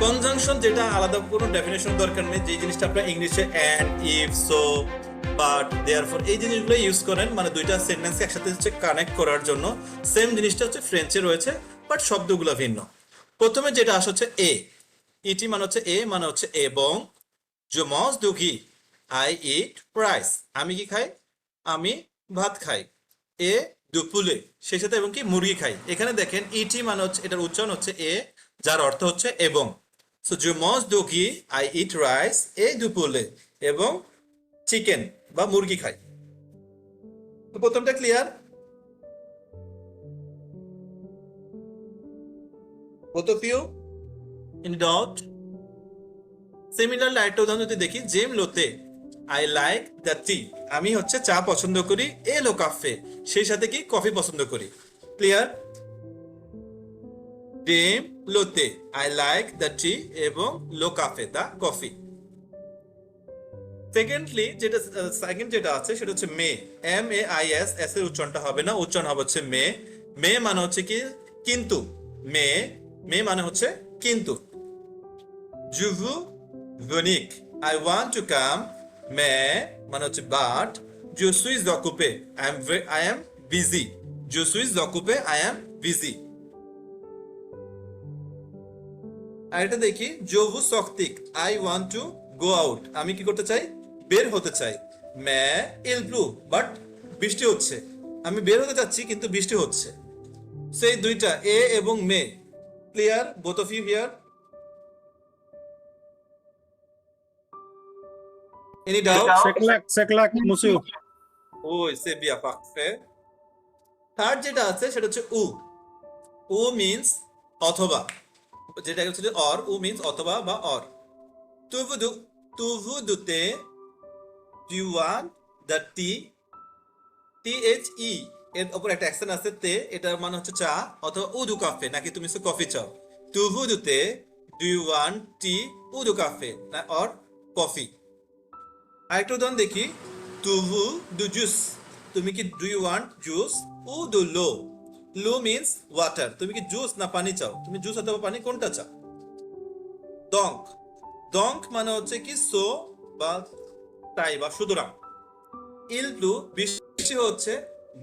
Conjunction যেটা আলাদা কোনো ডেফিনেশন দরকার নেই, যে জিনিসটা আপনার ইংলিশে and, if, so, but, therefore এই জিনিসগুলো ইউজ করেন, মানে দুইটা সেন্টেন্স একসাথে হচ্ছে কানেক্ট করার জন্য। সেম জিনিসটা হচ্ছে ফ্রেঞ্চে রয়েছে, বাট শব্দগুলো ভিন্ন। প্রথমে যেটা আসে হচ্ছে এ, ইটি মানে হচ্ছে এ, মানে হচ্ছে এবং। Je mange du riz. I eat rice. আমি কি খাই? আমি ভাত খাই। এ দু পুলে, সেই সাথে এবং কি মুরগি খাই। এখানে দেখেন ইটি মানে হচ্ছে, এটার উচ্চারণ হচ্ছে এ, যার অর্থ হচ্ছে এবং। So je mange du riz, I eat rice, et du poulet, এবং চিকেন বা মুরগি খাই। তো প্রথমটা clear? both of you in doubt? Similarly আরেকটা উদাহরণ যদি দেখি, জেম লোতে, আই লাইক দ্য টি, আমি হচ্ছে চা পছন্দ করি। এ লো কাফে, সেই সাথে কি কফি পছন্দ করি। ক্লিয়ার? জেম লোতে, আই লাইক দ্য টি, এবং লো কাফে, দা কফি। সেকেন্ড যেটা আছে সেটা হচ্ছে মে, MAIS, এস এর উচ্চারণটা হবে না, উচ্চারণ হবে হচ্ছে মে। মে মানে হচ্ছে কি কিন্তু, মে, মে মানে হচ্ছে কিন্তু। Je veux venir, I want to come, mais মানে হচ্ছে but, je suis occupé, I am busy, je suis occupé, I am busy। আর এটা দেখি, je veux sortir, I want to go out, আমি কি করতে চাই? বের হতে চাই। mais il pleut, but বৃষ্টি হচ্ছে। আমি বের হতে চাচ্ছি কিন্তু বৃষ্টি হচ্ছে। সেই দুইটা এ এবং মে। Clear both of you here? Any doubt? Seklak, monsieur. ওই সে বিয়া পাকফে। থার্ড যেটা আছে সেটা হচ্ছে উ। উ মিন্স অথবা, যেটা হচ্ছে অর, উ মিন্স অথবা বা অর। তুভু দুতে, do want the tea, THE এর উপর একটা অ্যাকসেন্ট আছে তে, এটার মানে হচ্ছে চা, অথবা উদু কাফে, নাকি তুমি কফি চাও। তুভু দুতে, ডু ইউ ওয়ান্ট টি, উদু কাফে, না অর কফি। আরেকটা উদাহরণ দেখি, তুভু ডু জুস, তুমি কি ডু ইউ ওয়ান্ট জুস। উ ডু লো, লো মিন্স ওয়াটার, তুমি কি জুস না পানি চাও, তুমি জুস অথবা পানি কোনটা চাও। দঙ্ক, দঙ্ক মানে হচ্ছে কি সো বা তাই বা সুতরাং। ইল ব্লু, বৃষ্টি হচ্ছে।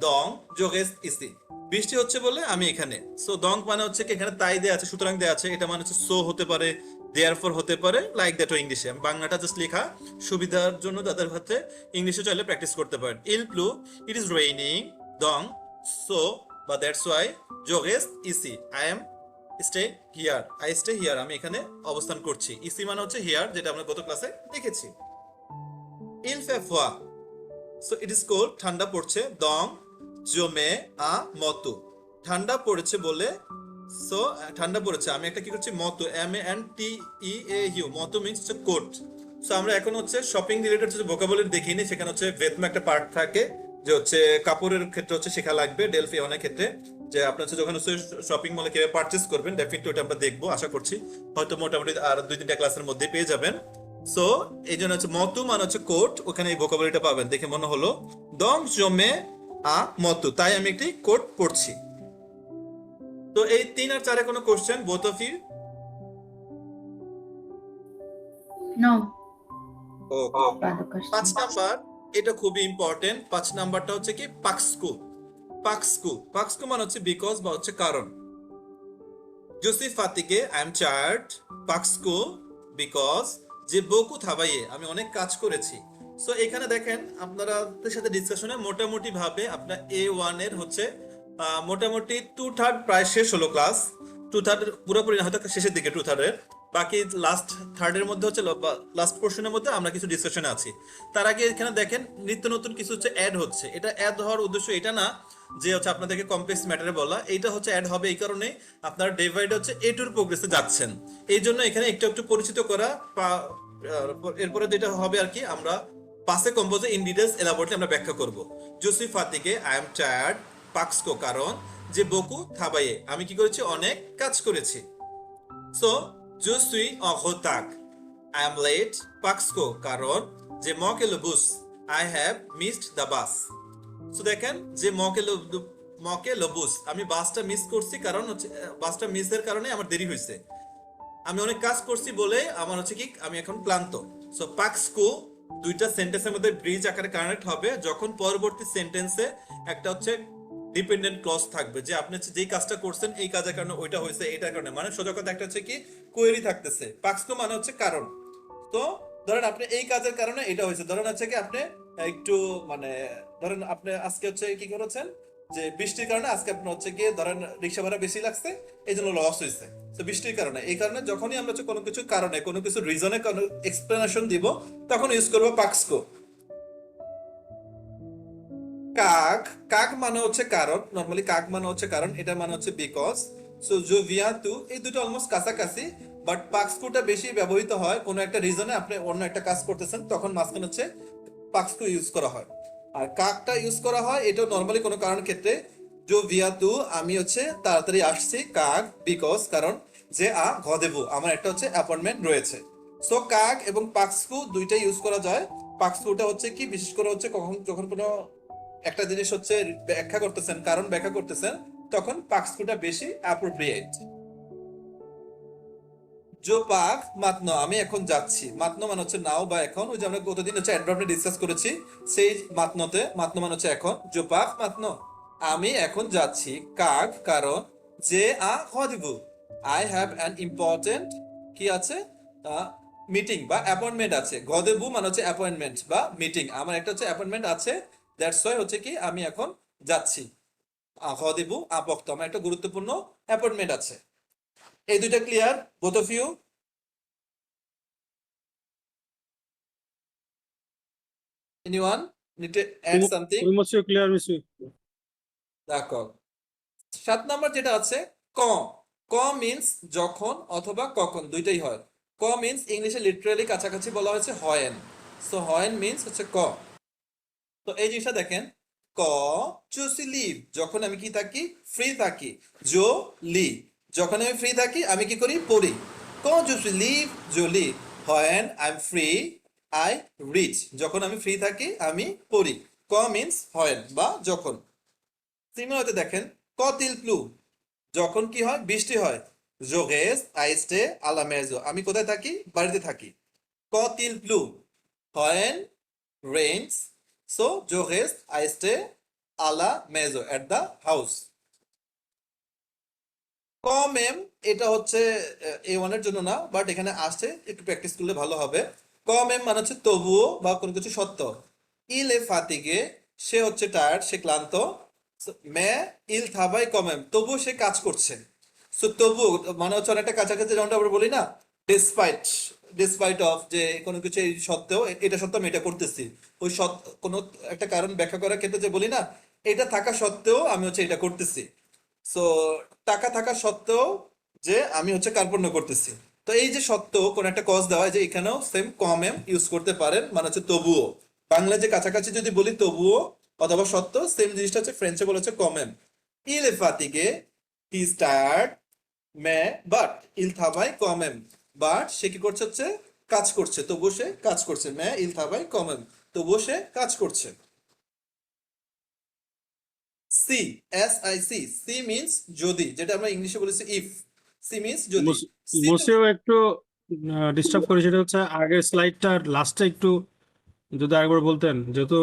দং যোগেস ইসি, বৃষ্টি হচ্ছে বলে আমি এখানে। সো দং মানে হচ্ছে কি এখানে তাই দেয়া আছে, সুতরাং দেয়া আছে, এটা মানে হচ্ছে সো হতে পারে, দেয়ারফর হতে পারে, লাইক দ্যাট ও ইংলিশে। আমি বাংলাটা জাস্ট লেখা সুবিধার জন্য তাদের হাতে, ইংলিশে চাইলে প্র্যাকটিস করতে পারেন। ইল ব্লু, ইট ইজ রেইনিং। দং সো বা দ্যাটস ওয়াই। যোগেস ইসি, I am stay here, I stay here, আমি এখানে অবস্থান করছি। ইসি মানে হচ্ছে হিয়ার, যেটা আমরা গত ক্লাসে দেখেছি। ইল ফে ফোয়া, সো ইট ইজ কোল্ড, ঠান্ডা পড়ছে। দং জমে আ মতো, ঠান্ডা পড়েছে বলে, সো ঠান্ডা পড়েছে, আমি একটা কি করছি মতো, MANTEAU, মতো মিন্স হচ্ছে কোট। সো আমরা এখন হচ্ছে শপিং রিলেটেড হচ্ছে ভোকাবুলারি দেখিনি, সেখানে হচ্ছে ভেতমা একটা পার্ট থাকে, যে হচ্ছে কাপড়ের ক্ষেত্রে হচ্ছে শেখা লাগবে, ডেলফি অনেক ক্ষেত্রে, যে আপনার হচ্ছে যখন হচ্ছে শপিং মলে কিভাবে পারচেস করবেন, ডেফিনেটলি ওটা আমরা দেখবো আশা করছি, হয়তো মোটামুটি আর 2-3টা ক্লাসের মধ্যে পেয়ে যাবেন। সো এই জন্য হচ্ছে মতু মানে হচ্ছে কোট, ওখানে এই ভোকাবুলারিটা পাবেন, দেখে মনে হলো দম জমে আ মতু, তাই আমি একটি কোট পড়ছি। তো এই 3 আর 4-এ কোনো question both of you? No. Okay. Bad question. 5 number, এটা খুবই ইম্পর্টেন্ট। 5 নাম্বারটা হচ্ছে কি পাক্সকু। পাক্সকু, পাক্সকু মানে হচ্ছে বিকজ বা হচ্ছে কারণ। জোসি ফাতিকে, আই এম টায়ার্ড। পাক্সকু বিকজ যে বকু থাবাইয়ে, আমি অনেক কাজ করেছি। সো এখানে দেখেন আপনাদের সাথে ডিসকাশনে মোটামুটি ভাবে আপনার A1 এর হচ্ছে মোটামুটি 2/3 প্রায় শেষ হলো ক্লাস। 2/3 পুরোপুরি না, হয়তো শেষের দিকে 2/3 এর, বাকি লাস্ট থার্ডের মধ্যে হচ্ছে লাস্ট পোর্শনের মধ্যে আমরা কিছু ডিসকাশনে আছি। তার আগে এখানে দেখেন নিত্য নতুন কিছু হচ্ছে অ্যাড হচ্ছে। এটা অ্যাড হওয়ার উদ্দেশ্য এটা না যে হচ্ছে আপনাদেরকে কমপ্লেক্স ম্যাটারে বলা, এইটা হচ্ছে অ্যাড হবে এই কারণে আপনারা ডে বাই ডে হচ্ছে A2 প্রোগ্রেসে যাচ্ছেন, এই জন্য এখানে একটু একটু পরিচিত করা। এরপরে যেটা হবে আর কি, আমরা পাসে কম্পোজে ইন ডিটেইলস এলাবোরেটলি আমরা ব্যাখ্যা করব। জোসি ফাতিকে, আই এম টায়ার্ড। পাক্সকো কারণ, যে বকু থাবাইয়ে, আমি কি করেছি অনেক কাজ করেছি। So je suis en retard, I am late. পাক্সকো কারণ, যে মকে লো বুস, I have missed the bus. So দেখেন যে মকে লো বুস, আমি বাসটা মিস করছি, কারণ হচ্ছে বাসটা মিসের কারণে আমার দেরি হয়েছে। আমি অনেক কাজ করছি বলে আমার হচ্ছে কি আমি এখন ক্লান্ত। সো পাক্সকো দুইটা সেন্টেন্সের মধ্যে ব্রিজ আকারে কানেক্ট হবে যখন পরবর্তী সেন্টেন্সে একটা হচ্ছে ডিপেন্ডেন্ট ক্লজ থাকবে, যে আপনি হচ্ছে যেই কাজটা করছেন এই কাজের কারণে ওইটা হয়েছে, এটার কারণে, মানে সোজা কথা একটা হচ্ছে কি কোয়েরি থাকতেছে। পাক্সকো মানে হচ্ছে কারণ। তো ধরেন আপনি এই কাজের কারণে এটা হয়েছে, ধরেন হচ্ছে কি আপনি একটু মানে ধরেন আপনি আজকে হচ্ছে কি করেছেন যে বৃষ্টির কারণে আজকে আপনার হচ্ছে গিয়ে ধরেন রিক্সা ভাড়া বেশি লাগছে, এই জন্য লস হয়েছে। তো বৃষ্টির কারণে, এই কারণে যখনই আমরা হচ্ছে কোনো কিছু কারণে কোনো কিছু রিজনে কোনো এক্সপ্লেনেশন দিব তখন ইউজ করবো পাক্সকো। কাক, কাক মানে হচ্ছে কারণ, নরমালি কাক মানে হচ্ছে কারণ, এটা মানে হচ্ছে বিকজ। সো জো ভিয়া তু এই দুটো অলমোস্ট কাছাকাছি, বাট পাক্সকোটা বেশি ব্যবহৃত হয় কোনো একটা রিজনে আপনি অন্য একটা কাজ করতেছেন তখন মাঝখানে হচ্ছে পাক্সকো ইউজ করা হয়। আর কাকটা ইউজ করা হয় এটা নরমালি কোনো কারণের ক্ষেত্রে, জো ভিয়া তু আমি হচ্ছে তাড়াতাড়ি আসছি, কাক বিকজ কারণ, যে ঘদেবু আমার একটা হচ্ছে অ্যাপয়েন্টমেন্ট রয়েছে। সো কাক এবং পাক্সকো দুইটাই ইউজ করা যায়। পাক্সকোটা হচ্ছে কি বিশেষ করে হচ্ছে কখন যখন কোনো একটা জিনিস হচ্ছে ব্যাখ্যা করতেছেন, কারণ ব্যাখ্যা করতেছেন, তখন পাক্সকোটা বেশি অ্যাপ্রোপ্রিয়েট। জো পাক মাতনো আমি এখন যাচ্ছি, মাতনো মানে হচ্ছে নাও বা এখন, ওই যে আমরা গতদিন হচ্ছে অ্যাডভার্বটা ডিসকাস করেছি, সেই মাতনোতে মাতনো মানে হচ্ছে এখন। জো পাক মাতনো আমি এখন যাচ্ছি, কাক কারণ, যে খদিবু আই হ্যাভ অ্যান ইম্পর্টেন্ট কি আছে মিটিং বা অ্যাপয়েন্টমেন্ট আছে। গদেবু মানে হচ্ছে অ্যাপয়েন্টমেন্ট বা মিটিং, আমার একটা হচ্ছে অ্যাপয়েন্টমেন্ট আছে, দ্যাটস ওয়াই হচ্ছে কি আমি এখন যাচ্ছি। খদিবু আপক্ত আমার একটা গুরুত্বপূর্ণ অ্যাপয়েন্টমেন্ট আছে। এই দুইটা clear both of you? Anyone need to add something? Oui, monsieur, clair, monsieur. দেখো 7 নাম্বার যেটা আছে ক, ক মিন্স যখন অথবা কখন দুইটাই হয়। ক মিন্স ইংলিশে লিটারালি কাছাকাছি বলা হয়েছে হয়েন। সো হয়েন মিন্স হচ্ছে ক। তো এই জিনিসটা দেখেন, ক চুসি লিভ যখন আমি কি থাকি ফ্রি থাকি, জো লি যখন আমি ফ্রি থাকি আমি কি করি পড়ি। ক চুসি লিভ জো লি, when I am free I read যখন আমি ফ্রি থাকি আমি পড়ি। ক মিন্স হোয়েন বা যখন। সিমিলার দেখেন ক তিল প্লু যখন কি হয় বৃষ্টি হয়, জোগেস আইস্টে আলা মেজো আমি কোথায় থাকি বাড়িতে থাকি। ক তিল প্লু হোয়েন রেইনস, সো জোগেস আইস্টে আলা মেজো এট দা হাউস। কম এম এটা হচ্ছে A1 এর জন্য না, বাট এখানে আসছে একটু প্র্যাকটিস করলে ভালো হবে। কম এম মানে হচ্ছে তবুও বা কোনো কিছু সত্য। ইল এ ফাতিগে সে হচ্ছে টায়ার্ড, সে ক্লান্ত। মে ইল থাবাই কম এম তবুও সে কাজ করছে। সো তবু মানে হচ্ছে অনেকটা কাছাকাছি, যেমনটা আমরা বলি না ডিসপাইট, ডিসপাইট অফ যে কোনো কিছু এই সত্ত্বেও এটা সত্ত্বেও আমি এটা করতেছি, ওই কোনো একটা কারণ ব্যাখ্যা করার ক্ষেত্রে যে বলি না এটা থাকা সত্ত্বেও আমি হচ্ছে এটা করতেছি। সো টাকা থাকা সত্ত্বেও যে আমি হচ্ছে কার্পণ্য করতেছি। তো এই যে সত্ত্বেও কোন একটা কজ দেওয়া হয় যে এখানেও সেম কম এম ইউজ করতে পারেন, মানে হচ্ছে তবুও। বাংলা যে কাছাকাছি যদি বলি তবুও অথবা সত্ত্বেও, সেম জিনিসটা হচ্ছে ফ্রেঞ্চে বলা হচ্ছে কম এম। ইল ফাতিগে হি ইজ টায়ার্ড মে বাট ইল থাবাই কম এম, বাট সে কি করছে হচ্ছে কাজ করছে, তবুও সে কাজ করছে। মে ইল থাবাই কম এম তবুও সে কাজ করছে। সি এস আই সি, সি মিন্স যদি, যেটা আমরা ইংলিশে বলেছি ইফ। সি মিন্স যদি। সি মুসেও একটু ডিস্টার্ব করে, সেটা হচ্ছে আগের স্লাইডটার লাস্টে একটু যদি আরেকবার বলতেন, যেহেতু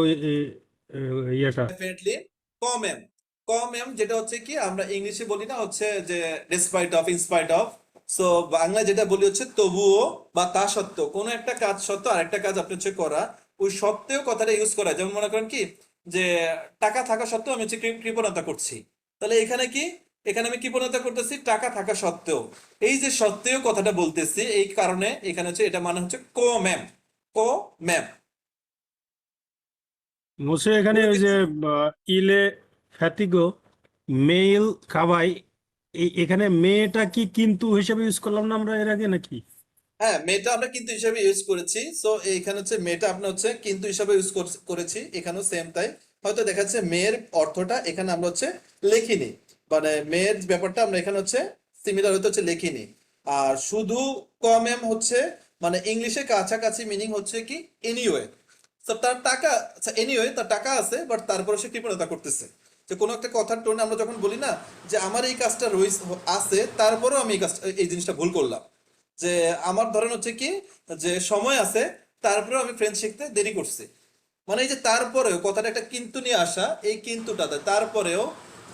ইয়েটা ডেফিনেটলি কম এম, কম এম যেটা হচ্ছে কি আমরা ইংলিশে বলি না হচ্ছে যে despite of in spite of. So বাংলা যেটা বলি হচ্ছে তবুও বা তা সত্ত্বেও, কোনো একটা কাজ সত্ত্বেও আরেকটা কাজ আপনি হচ্ছে করা, ওই সত্ত্বেও কথাটা ইউজ করা। যেমন মনে করেন কি যে টাকা থাকা সত্ত্বেও আমি হচ্ছে কৃপণতা করছি, তাহলে এখানে কি, এখানে আমি কৃপণতা করতেছি টাকা থাকা সত্ত্বেও। এই যে সত্ত্বেও কথাটা বলতেছি এই কারণে এখানে হচ্ছে এটা মানে হচ্ছে কো ম্যাম, কো ম্যাম। মুসে এখানে ওই যে ইলে ফ্যাতিগো মেইল কাবাই, এখানে মেয়েটা কি কিন্তু হিসেবে ইউজ করলাম না আমরা এর আগে নাকি? হ্যাঁ মেটা আমরা কিন্তু হিসাবে ইউজ করেছি। সো এখানে হচ্ছে মেটা আপনার হচ্ছে কিন্তু হিসাবে ইউজ করেছি, এখানেও সেম তাই। হয়তো দেখা যাচ্ছে মেয়ের অর্থটা এখানে আমরা হচ্ছে লিখিনি, মানে মেয়ের ব্যাপারটা আমরা এখানে হচ্ছে সিমিলার হতে হচ্ছে লিখিনি। আর শুধু কম এম হচ্ছে মানে ইংলিশে কাছাকাছি মিনিং হচ্ছে কি এনিওয়ে। তো তার টাকা, আচ্ছা এনিওয়ে তার টাকা আছে বাট তারপরে সে কৃপণতা করতেছে। যে কোনো একটা কথার টোনে আমরা যখন বলি না যে আমার এই কাজটা রয়েছে আছে তারপরেও আমি এই কাজটা এই জিনিসটা ভুল করলাম, যে আমার ধরেন হচ্ছে কি যে সময় আছে, তারপরে আমি ফ্রেঞ্চ শিখতে দেরি করছি। মানে এই যে তারপরেও কথাটা একটা কিন্তু নিয়ে আসা, এই কিন্তুটাতে তারপরেও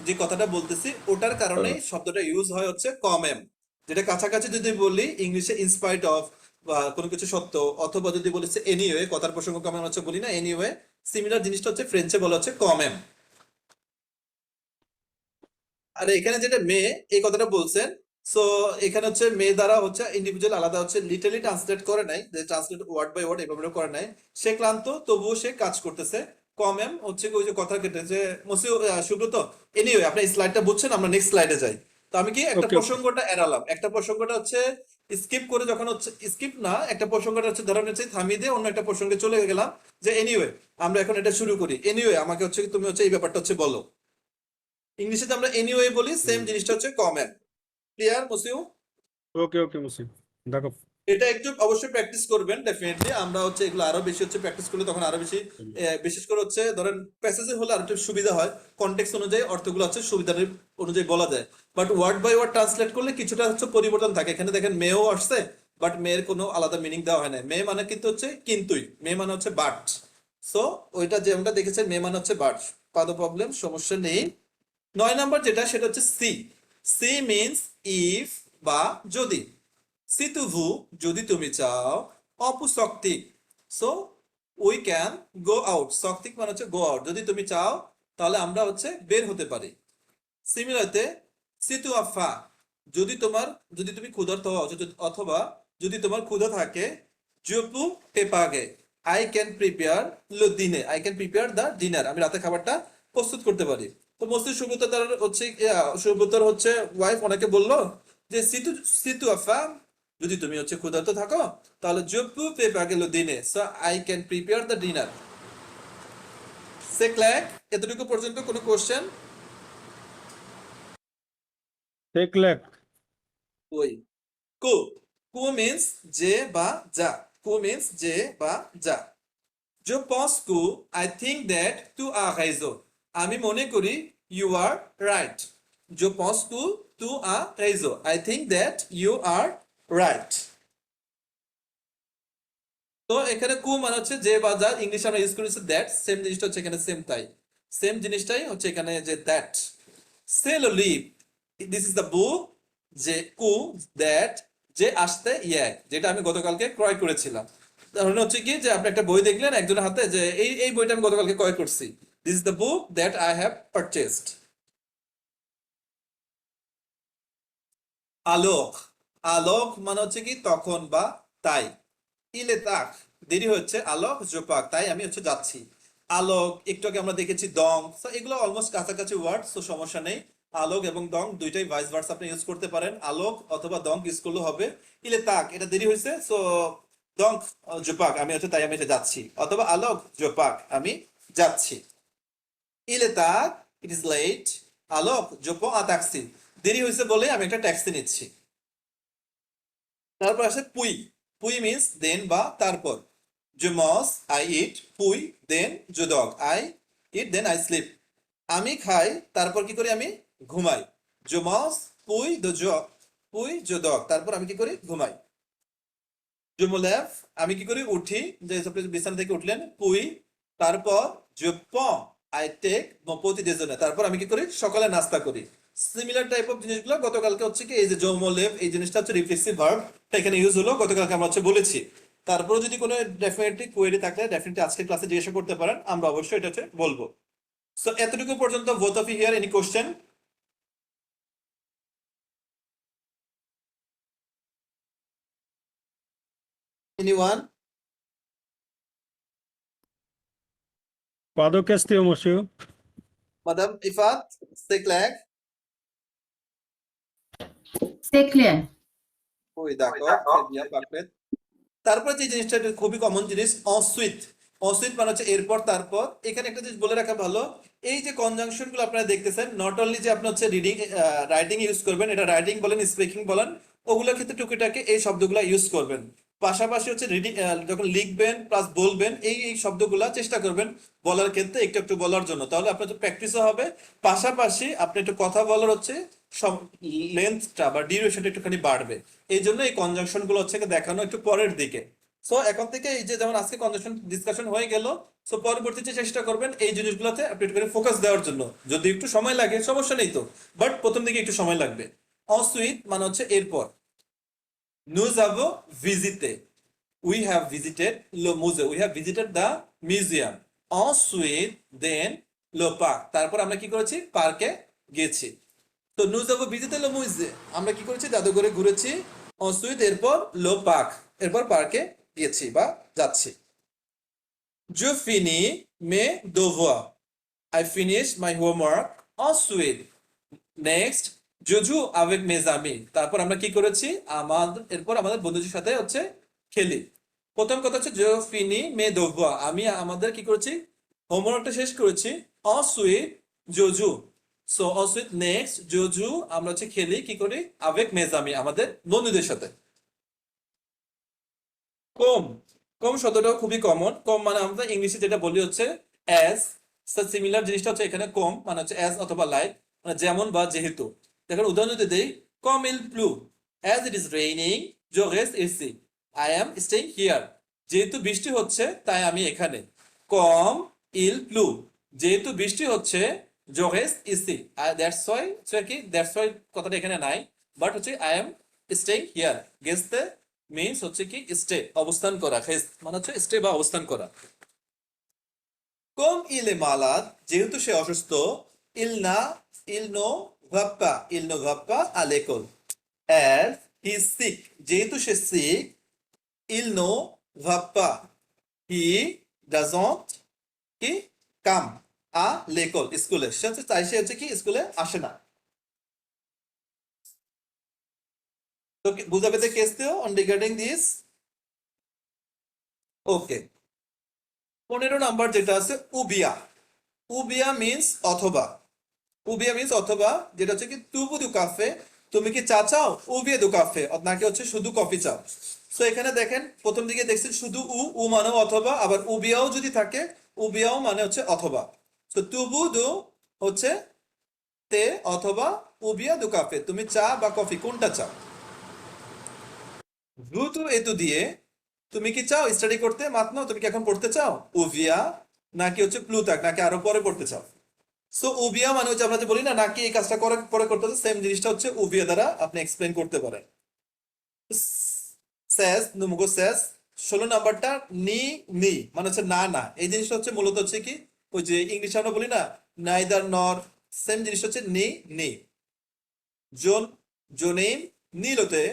যে কথাটা বলতেছি ওটার কারণেই শব্দটা ইউজ হয় হচ্ছে কম এম। যেটা কাছাকাছি যদি বলি ইংলিশে ইনস্পাইট অফ বা কোনো কিছু সত্য, অথবা যদি বলেছে এনিওয়ে, কথার প্রসঙ্গ কম হচ্ছে বলি না, এনিওয়ে সিমিলার জিনিসটা হচ্ছে ফ্রেঞ্চে বলা হচ্ছে কম এম। আর এখানে যেটা মেয়ে এই কথাটা বলছেন, সো এখানে হচ্ছে মেয়ে দ্বারা হচ্ছে ইন্ডিভিজুয়াল আলাদা হচ্ছে লিটারলি ট্রান্সলেট করে নাই, যে ট্রান্সলেট ওয়ার্ড বাই ওয়ার্ড এভাবে করে নাই। সে ক্লান্ত তবুও সে কাজ করতেছে। কম এম হচ্ছে কি ওই যে কথা কেটে যে মসিউ সুব্রত, এনিওয়ে আপনি স্লাইডটা বুঝছেন, আমরা নেক্সট স্লাইডে যাই। তো আমি কি একটা ওকে, ওকে। প্রসঙ্গটা এড়ালাম, একটা প্রসঙ্গটা হচ্ছে স্কিপ করে, যখন হচ্ছে স্কিপ না একটা প্রসঙ্গটা হচ্ছে ধরেন হচ্ছে থামিয়ে দিয়ে অন্য একটা প্রসঙ্গে চলে গেলাম, যে এনিওয়ে আমরা এখন এটা শুরু করি, এনিওয়ে আমাকে হচ্ছে কি তুমি হচ্ছে এই ব্যাপারটা হচ্ছে বলো। ইংলিশে আমরা এনিওয়ে বলি, সেম জিনিসটা হচ্ছে কমেন্ট। ক্লিয়ার মসিউ? ওকে, ওকে মুসিম, দেখো। এটা একটু অবশ্যই প্র্যাকটিস করবেন ডেফিনেটলি। আমরা হচ্ছে এগুলো আরো বেশি হচ্ছে প্র্যাকটিস করলে তখন আরো বেশি বিশেষ করে হচ্ছে ধরেন প্যাসেজে হলে আরো একটু সুবিধা হয়, কনটেক্সট অনুযায়ী অর্থগুলো হচ্ছে সুবিধার অনুযায়ী বলা যায়। But word by word translate করলে কিছুটা হচ্ছে পরিবর্তন থাকে। এখানে দেখেন মেয়েও আসছে, বাট মেয়ের কোনো আলাদা মিনিং দেওয়া হয় না। মেয়ে মানে কিন্তু হচ্ছে কিন্তুই, মেয়ে মানে হচ্ছে বাট। সো ওইটা যে আমরা দেখেছি মেয়ে মানে হচ্ছে বাট, পাদো প্রবলেম, সমস্যা নেই। 9 নাম্বার যেটা সেটা হচ্ছে সি। সি মিনস ইফ বা যদি। সি তুভু যদি তুমি চাও, অপু শক্তিক so we can go out. শক্তিক মানে হচ্ছে গো আউট, যদি তুমি চাও তাহলে আমরা হচ্ছে বের হতে পারি। সিমিলারতে সিতু আফা যদি তোমার, যদি তুমি ক্ষুধার্ত হও অথবা যদি তোমার ক্ষুধা থাকে, জপু পেপাগে আই ক্যান প্রিপেয়ার লো দিনে, I can prepare the dinner, আমি রাতের খাবারটা প্রস্তুত করতে পারি। তো মসজিদ সুব্রতার হচ্ছে সুব্রতার হচ্ছে ওয়াইফ ওনাকে বললো যে সিতু সিতু আফা যদি তুমি হচ্ছে ক্ষুধার্ত থাকো তাহলে জপু পেপাগে লো দিনে, so I can prepare the dinner. Say Clarke এতটুকু পর্যন্ত কোনো কোশ্চেন? Take lack. ওই কু, কু মিন্স যে বা যা, কু মিন্স যে বা যা। Je pense que I think that tu as raison, আমি মনে করি you are right. Je pense que tu as raison, I think that you are right. তো এখানে কু মানে হচ্ছে যে বা যা, ইংলিশ আমরা ইউজ করেছি দ্যাট, সেম জিনিসটা হচ্ছে এখানে সেম, তাই সেম জিনিসটাই হচ্ছে এখানে যে দ্যাট। সেল লিভ, দিস ইজ দ্য বুক। যে কু দ্যাট, যে আসতে ইয়াক, যেটা আমি গতকালকে ক্রয় করেছিলাম। তাহলে হচ্ছে কি যে আপনি একটা বই দেখলেন একজনের হাতে, যে এই এই বইটা আমি গতকালকে ক্রয় করছি, this is the book that I have purchased. আলোক, আলোক মানে হচ্ছে কি তখন বা তাই। ইলে তাক দেরি হচ্ছে, আলোক জোপাক তাই আমি হচ্ছে যাচ্ছি। আলোক একটু আগে আমরা দেখেছি দং, সো এগুলো অলমোস্ট কাছাকাছি ওয়ার্ড, সো সমস্যা নেই। আলোক এবং দং দুইটাই ভাইস ভার্স আপনি ইউজ করতে পারেন, আলোক অথবা দং ইউজ করলে হবে। ইলে তাক এটা দেরি হয়েছে, সো দং জোপাক আমি হচ্ছে তাই আমি এটা যাচ্ছি, অথবা আলোক জোপাক আমি যাচ্ছি। ইলে তাক ইট ইজ লেট, আলোক জোপো আ ট্যাক্সি দেরি হয়েছে বলে আমি একটা ট্যাক্সি নিচ্ছি। তারপর আসে পুই, পুই মিন্স দেন বা তারপর। Je mange, I eat, পুই দেন je dog, I eat then I sleep, আমি খাই তারপর কি করি আমি ঘুমাই। Je mange, পুই de je, পুই je dog তারপর আমি কি করি ঘুমাই। Je me lève, আমি কি করি উঠি, যে আপনি বিছানা থেকে উঠলেন, পুই তারপর je prends, I take mon petit déjeuner তারপর আমি কি করি সকালে নাস্তা করি। সিমিলার টাইপ অফ জিনিসগুলো গতকালকে হচ্ছে কি এই যে je me lève এই জিনিসটা হচ্ছে রিফ্লেক্সিভ ভার্ব, এখানে ইউজ হলো, গতকালকে আমরা হচ্ছে বলেছি। তারপরে যদি কোনো ডেফিনেটলি কোয়েরি থাকলে ডেফিনেটলি আজকের ক্লাসে জিজ্ঞাসা করতে পারেন, আমরা অবশ্যই এটা হচ্ছে বলবো। সো এতটুকু পর্যন্ত both of you here any question? Anyone? Pardon, question, monsieur. Madam Ifat, c'est clair? C'est clair. Oui, d'accord, très bien, parfait. তারপর যে জিনিসটা এটা খুবই কমন জিনিস, অসুইট। অসুইট মানে হচ্ছে এরপর তারপর। এখানে একটা জিনিস বলে রাখা ভালো, এই যে কনজাংশন গুলো আপনারা দেখতেছেন, নট অনলি যে আপনি হচ্ছে রিডিং রাইটিং ইউজ করবেন, এটা রাইটিং বলেন স্পিকিং বলেন, ওগুলোর ক্ষেত্রে টুকিটাকি এই শব্দগুলো ইউজ করবেন। পাশাপাশি হচ্ছে রিডিং যখন লিখবেন প্লাস বলবেন, এই এই শব্দগুলা চেষ্টা করবেন বলার ক্ষেত্রে একটু একটু বলার জন্য, তাহলে আপনার প্র্যাকটিসও হবে। পাশাপাশি আপনি একটু কথা বলার হচ্ছে লেন্থটা বা ডিউরেশনটা একটুখানি বাড়বে। এই জন্য এই কনজাংশন গুলো হচ্ছে দেখানো একটু পরের দিকে। সো এখন থেকে এই যে যেমন আজকে কনজাংশন ডিসকাশন হয়ে গেল, সো পরবর্তীতে চেষ্টা করবেন এই জিনিসগুলোতে আপনি একটু করে ফোকাস দেওয়ার জন্য। যদি একটু সময় লাগে সমস্যা নেই তো, বাট প্রথম দিকে একটু সময় লাগবে। অনসুইট মানে হচ্ছে এরপর। Nous avons visité. We have visited le musée. We have visited the museum. Ensuite, then le parc. তারপর আমরা কি করেছি? পার্কে গেছি। তো nous avons visité le musée. আমরা কি করেছি? জাদুঘরে ঘুরেছি। Ensuite, এরপর le parc. এরপর পার্কে গেছি বা যাচ্ছি। Je finis mes devoirs. I finish my homework. Ensuite, next je joue avec mes amis. তারপর আমরা কি করেছি? এরপর আমাদের বন্ধুদের সাথে হচ্ছে খেলি। প্রথম কথা হচ্ছে je finis mes devoirs. আমি আমাদের কি করেছি? হোমওয়ার্কটা শেষ করেছি। Ensuite, je joue. So ensuite next je joue আমরা হচ্ছে খেলি কি করি? avec mes amis আমাদের বন্ধুদের সাথে। কম কম শব্দটাও খুবই কমন। কম মানে আমরা ইংলিশে যেটা বলি হচ্ছে অ্যাজ। সিমিলার জিনিসটা হচ্ছে এখানে কম মানে হচ্ছে অ্যাজ অথবা লাইক, মানে যেমন বা যেহেতু। দেখেন উদাহরণ যদি দেই, কম ইল প্লু অ্যাজ ইট ইজ রেইনিং জো রেস্ট ইসি আই অ্যাম স্টেইং হিয়ার। যেহেতু বৃষ্টি হচ্ছে তাই আমি এখানে। কম ইল প্লু যেহেতু বৃষ্টি হচ্ছে জো রেস্ট ইসি দ্যাটস ওয়াই কি দ্যাটস ওয়াই কথাটা এখানে নাই, বাট হচ্ছে আই অ্যাম স্টেইং হিয়ার। গেস্টে মিন্স হচ্ছে কি স্টে অবস্থান করা, হেস মানে হচ্ছে স্টে বা অবস্থান করা। কম ইলে মালাদ যেহেতু সে অসুস্থ, ইল নো ভাপ্পা আলেকল অ্যাজ হি সিক যেহেতু সে সিক, ইল নো ভাপ্পা হি ডাজন্ট কি কাম আ লেকল স্কুলে। সে হচ্ছে তাই সে হচ্ছে কি স্কুলে আসে না। তো বুঝা পেতে কেস দিও on regarding this. Okay, 15 number যেটা আছে উবিয়া। উবিয়া মিন্স অথবা। উবিয়া মিন্স অথবা, যেটা হচ্ছে কি তুবু দু কাফে, তুমি কি চা চাও? উবিয়া দু কাফে, নাকি হচ্ছে শুধু কফি চাও। সো এখানে দেখেন প্রথম দিকে দেখছেন শুধু উ মানে অথবা, আবার উবিয়াও যদি থাকে উবিয়াও মানে হচ্ছে অথবা। তো তুবু দু হচ্ছে তে অথবা উবিয়া দু কাফে, তুমি চা বা কফি কোনটা চাও। ভূতু এতু দিয়ে তুমি কি চাও স্টাডি করতে? মাতনো তুমি কি এখন পড়তে চাও? উভিয়া নাকি হচ্ছে প্লুতাক নাকি আরো পরে পড়তে চাও? সো উভিয়া মানে হচ্ছে আমরা যে বলি না নাকি এই কাজটা করে পরে করতে হবে, সেম জিনিসটা হচ্ছে উভিয়া দ্বারা আপনি এক্সপ্লেন করতে পারেন। স্যাস নুমগো স্যাস 16 নাম্বারটা নি নি মানে হচ্ছে না না। এই জিনিসটা হচ্ছে মূলত হচ্ছে কি ওই যে ইংলিশে আমরা বলি না নাইদার নর, সেম জিনিস হচ্ছে নি নি। জোন জোনেম নীলতে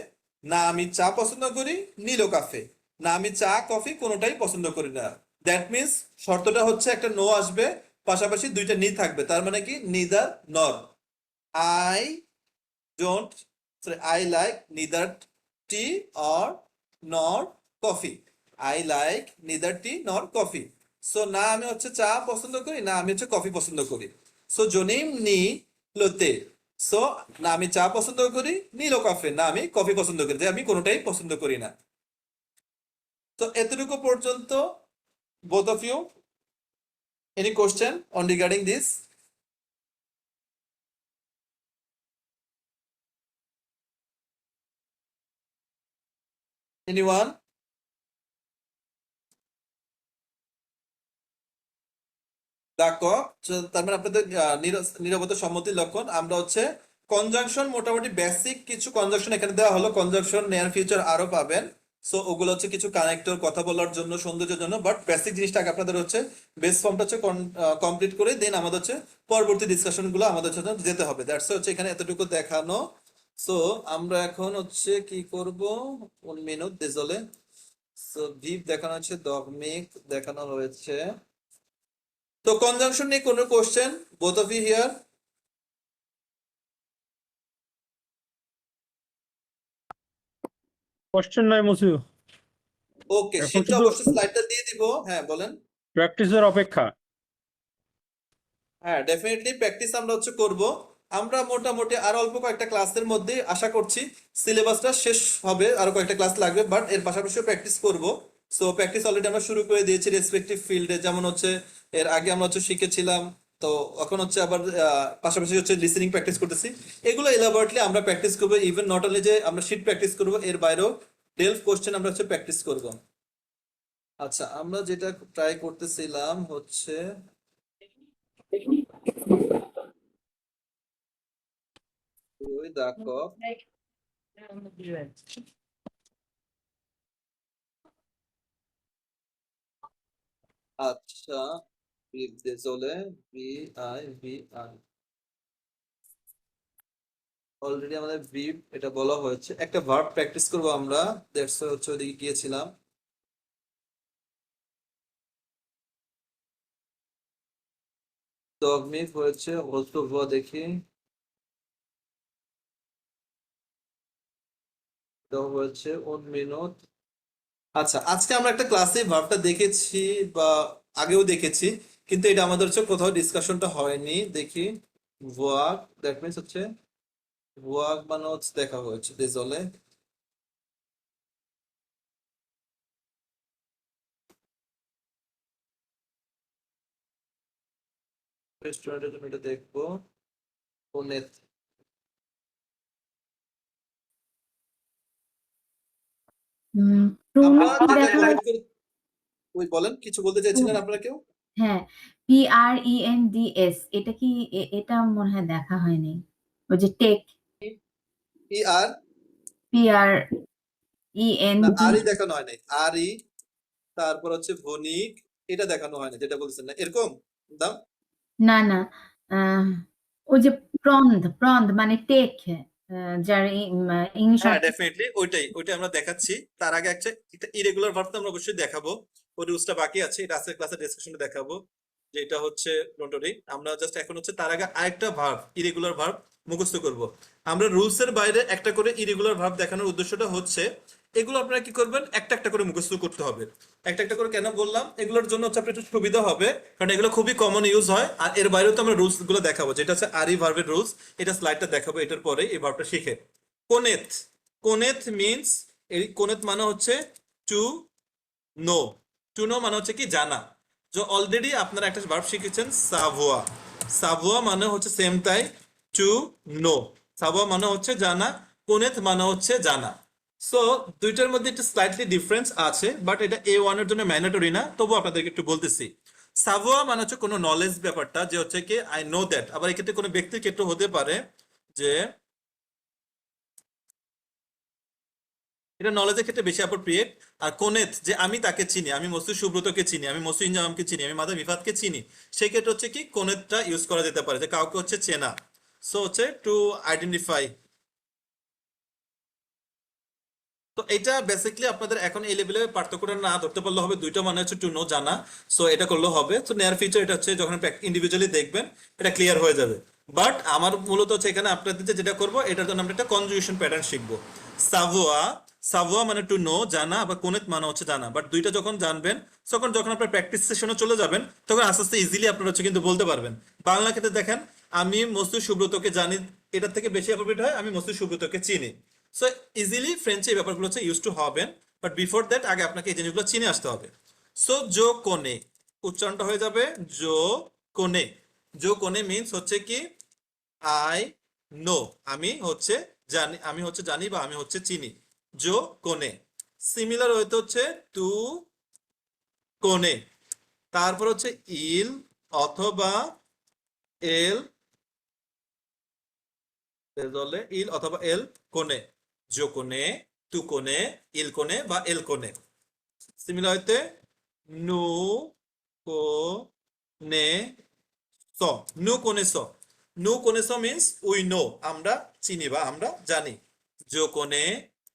না আমি চা পছন্দ করি, নীলো কাফে না আমি চা কফি কোনোটাই পছন্দ করি না। দ্যাট মিন্স শর্তটা হচ্ছে একটা নো আসবে, পাশাপাশি দুইটা নি থাকবে, তার মানে কি neither nor. I don't I like neither tea or nor coffee. I like neither tea nor coffee. So না আমি হচ্ছে চা পছন্দ করি না আমি হচ্ছে কফি পছন্দ করি। সো জোনিম নি লোতে, সো না আমি চা পছন্দ করি, নীলো কাফে না আমি কফি পছন্দ করি, যে আমি কোনোটাই পছন্দ করি না। তো এতটুকু পর্যন্ত both of you, any question on regarding this? Anyone? দেখো তার মানে আপনাদের নীরবতা সম্মতির লক্ষণ। আমরা হচ্ছে কনজাংশন মোটামুটি বেসিক কিছু কনজাংশন এখানে দেওয়া হলো, কনজাংশন নিয়ার ফিউচার আরো পাবেন। সো ওগুলো হচ্ছে কিছু কানেক্টর কথা বলার জন্য সৌন্দর্যের জন্য, বাট বেসিক জিনিসটা আগে আপনাদের হচ্ছে বেস ফর্মটা হচ্ছে কমপ্লিট করে দেন আমাদের হচ্ছে পরবর্তী ডিসকাশন গুলো আমাদের জন্য যেতে হবে। দ্যাটস হচ্ছে এখানে এতটুকু দেখানো। সো আমরা এখন হচ্ছে কি করব, 1 মিনিট দেজলে। সো ভিভ দেখানো হচ্ছে, দগমিক দেখানো হয়েছে। তো কনজাংশন নিয়ে কোনো question both of you here? Question নাই মুসিউ, ওকে, এখন শীতটা শুধু অবশ্যই স্লাইডটা দিয়ে দিব। হ্যাঁ বলেন। প্র্যাকটিসের অপেক্ষা। হ্যাঁ ডেফিনেটলি প্র্যাকটিস আমরা হচ্ছে করব। আমরা মোটামুটি আর অল্প কয়েকটা ক্লাসের মধ্যে আশা করছি সিলেবাসটা শেষ হবে, আরো কয়েকটা ক্লাস লাগবে, বাট এর পাশাপাশি প্র্যাকটিস করব। সো প্র্যাকটিস অলরেডি আমরা শুরু করে দিয়েছি রেসপেক্টিভ ফিল্ডে, যেমন হচ্ছে এর আগে আমরা হচ্ছে শিখেছিলাম তো এখন হচ্ছে আবার পাশাপাশি হচ্ছে লিসেনিং প্র্যাকটিস করতেছি। এগুলো এলাবোরেটলি আমরা প্র্যাকটিস করবো, ইভেন নট অনলি যে আমরা শিট প্র্যাকটিস করবো, এর বাইরেও ডেলফ কোশ্চেন আমরা হচ্ছে প্র্যাকটিস করব। আচ্ছা, আমরা যেটা ট্রাই করতেছিলাম হচ্ছে ওই দেখো। আচ্ছা, চলে VIVI অলরেডি আমাদের ভিভ এটা বলা হয়েছে। একটা ভার্ব প্র্যাকটিস করবো আমরা, দ্যাটস হচ্ছে ওইদিকে গিয়েছিলাম। ডগমিভ হয়েছে, হস্ত ভুয়া দেখি, এটা হয়েছে উনমিনুট। আচ্ছা, আজকে আমরা একটা ক্লাসে ভার্বটা দেখেছি বা আগেও দেখেছি, কিন্তু এটা আমাদের হচ্ছে কোথাও ডিসকাশনটা হয়নি। দেখি, ওয়াক, দ্যাট মিন্স হচ্ছে ওয়াক মানে হচ্ছে দেখা হয়েছে ডিজলে। রেস্টুরেন্টের জন্য এটা দেখবো। ওনেথ, প্রুনো আমরা কি যেটা দেখা কমপ্লিট করে, ওই বলেন, কিছু বলতে চাইছিলেন আপনারা কেউ? হ্যাঁ, PRENDS, এটা কি এটা মনে হয় দেখা হয়নি। ওই যে টেক, ই আর না, PREND, আরই দেখানো হয় নাই। আরই, তারপর হচ্ছে ভনিক, এটা দেখানো হয় না, যেটা বলছেন না এরকম দাম। না না, আহ, ওই যে প্রন্ধ মানে টেক, যার ইংলিশ হ্যাঁ, অর্থ। ডেফিনেটলি ওইটা আমরা দেখাচ্ছি। তার আগে একটা ইরেগুলার ভার্ব তো আমরা অবশ্যই দেখাবো। ওই রুলসটা বাকি আছে, এটা আজকের ক্লাসে ডিসকাশনে দেখাবো, যেটা হচ্ছে ডোন্টরি। আমরা জাস্ট এখন হচ্ছে তার আগে আরেকটা ভার্ব, ইরেগুলার ভার্ব মুখস্থ করব। আমরা রুলসের বাইরে একটা করে ইরেগুলার ভার্ব দেখানোর উদ্দেশ্যটা হচ্ছে এগুলো আপনারা কি করবেন, একটা একটা করে মুখস্থ করতে হবে। একটা একটা করে কেন বললাম, এগুলোর জন্য হচ্ছে আপনার একটু সুবিধা হবে, কারণ এগুলো খুবই কমন ইউজ হয়। আর এর বাইরেও তো আমরা রুলস গুলো দেখাবো, যেটা হচ্ছে আরি ভার্বের রুলস। এটা স্লাইডটা দেখাবো, এটার পরে এই ভার্বটা শিখে। কোনেথ, কোনেথ মিন্স, এই কোনেথ মানে হচ্ছে টু নো। টু নো মানে হচ্ছে কি জানা। যে অলরেডি আপনারা একটা ভার্ব শিখেছেন সাভোয়া। সাভোয়া মানে হচ্ছে সেম তাই, টু নো। সাভোয়া মানে হচ্ছে জানা, কোনেথ মানে হচ্ছে জানা। সো দুইটার মধ্যে একটু স্লাইটলি ডিফারেন্স আছে, বাট এটা A1 এর জন্য ম্যান্ডেটরি না, তবু আপনাদেরকে একটু বলতেছি। সাভোয়া মানে হচ্ছে কোনো নলেজ ব্যাপারটা, যে হচ্ছে কি আই নো দ্যাট। আবার এক্ষেত্রে কোনো ব্যক্তির ক্ষেত্রে হতে পারে যে এটা নলেজের ক্ষেত্রে বেশি অ্যাপ্রোপ্রিয়েট। আর কোনেথ, যে আমি তাকে চিনি, আমি মসুদ সুব্রতকে চিনি, আমি মসুদ ইনজামকে চিনি, আমি মাদার মিফাতকে চিনি, সেই ক্ষেত্রে হচ্ছে কি কোনেথটা ইউজ করা যেতে পারে, যে কাউকে হচ্ছে চেনা। সো হচ্ছে টু আইডেন্টিফাই। তো এটা বেসিক্যালি আপনাদের এখন এই লেভেলে পার্থক্যটা না ধরতে পারলে হবে, দুইটা মানে হচ্ছে টু নো জানা। সো এটা করলে হবে। তো নেয়ার ফিউচার এটা হচ্ছে যখন ইন্ডিভিজুয়ালি দেখবেন এটা ক্লিয়ার হয়ে যাবে। বাট আমার মূলত হচ্ছে এখানে আপনাদের যেটা করবো, এটার জন্য আমরা একটা কনজুগেশন প্যাটার্ন শিখবো। সাভোয়া, সাভোয়া মানে টু নো জানা, আবার কোনেথ মানে হচ্ছে জানা। বাট দুইটা যখন জানবেন, তখন যখন আপনার প্র্যাকটিস সেশনে চলে যাবেন, তখন আস্তে আস্তে ইজিলি আপনারা হচ্ছে কিন্তু বলতে পারবেন। বাংলা ক্ষেত্রে দেখেন, আমি মসুদ সুব্রতকে জানি, এটার থেকে বেশি অ্যাপ্রোপ্রিয়েট হয় আমি মসুদ সুব্রতকে চিনি। সো ইজিলি ফ্রেঞ্চে এই ব্যাপারগুলো হচ্ছে ইউজ টু হবেন। বাট বিফোর দ্যাট আগে আপনাকে এই জিনিসগুলো চিনে আসতে হবে। সো জো কোনে, উচ্চারণটা হয়ে যাবে জো কোনে। জো কোনে মিন্স হচ্ছে কি আই নো, আমি হচ্ছে জানি, আমি হচ্ছে জানি বা আমি হচ্ছে চিনি। জো কোনে। সিমিলার হইতে হচ্ছে টু কোনে। তারপর হচ্ছে ইল অথবা এল, ইল অথবা এল কোনে। জো কোনে, তু কোনে, ইল কোনে বা এল কোনে। সিমিলার হইতে নু কোনে স, নু কোনে স। নু কোনে স মিন্স উই নো, আমরা চিনি বা আমরা জানি। জো কোনে,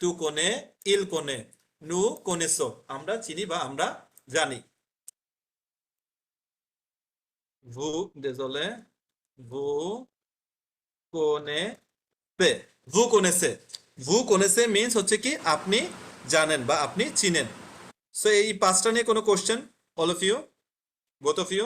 তু কোনে, ইল কোনে, নু কোনে স, আমরা চিনি বা আমরা জানি। ভু, désolé, ভু কোনে সে, ভু কোনে সে। ভু কোনে সে মিন্স হচ্ছে কি আপনি জানেন বা আপনি চিনেন। সো এই পাঁচটা নিয়ে কোনো question, all of you, both of you?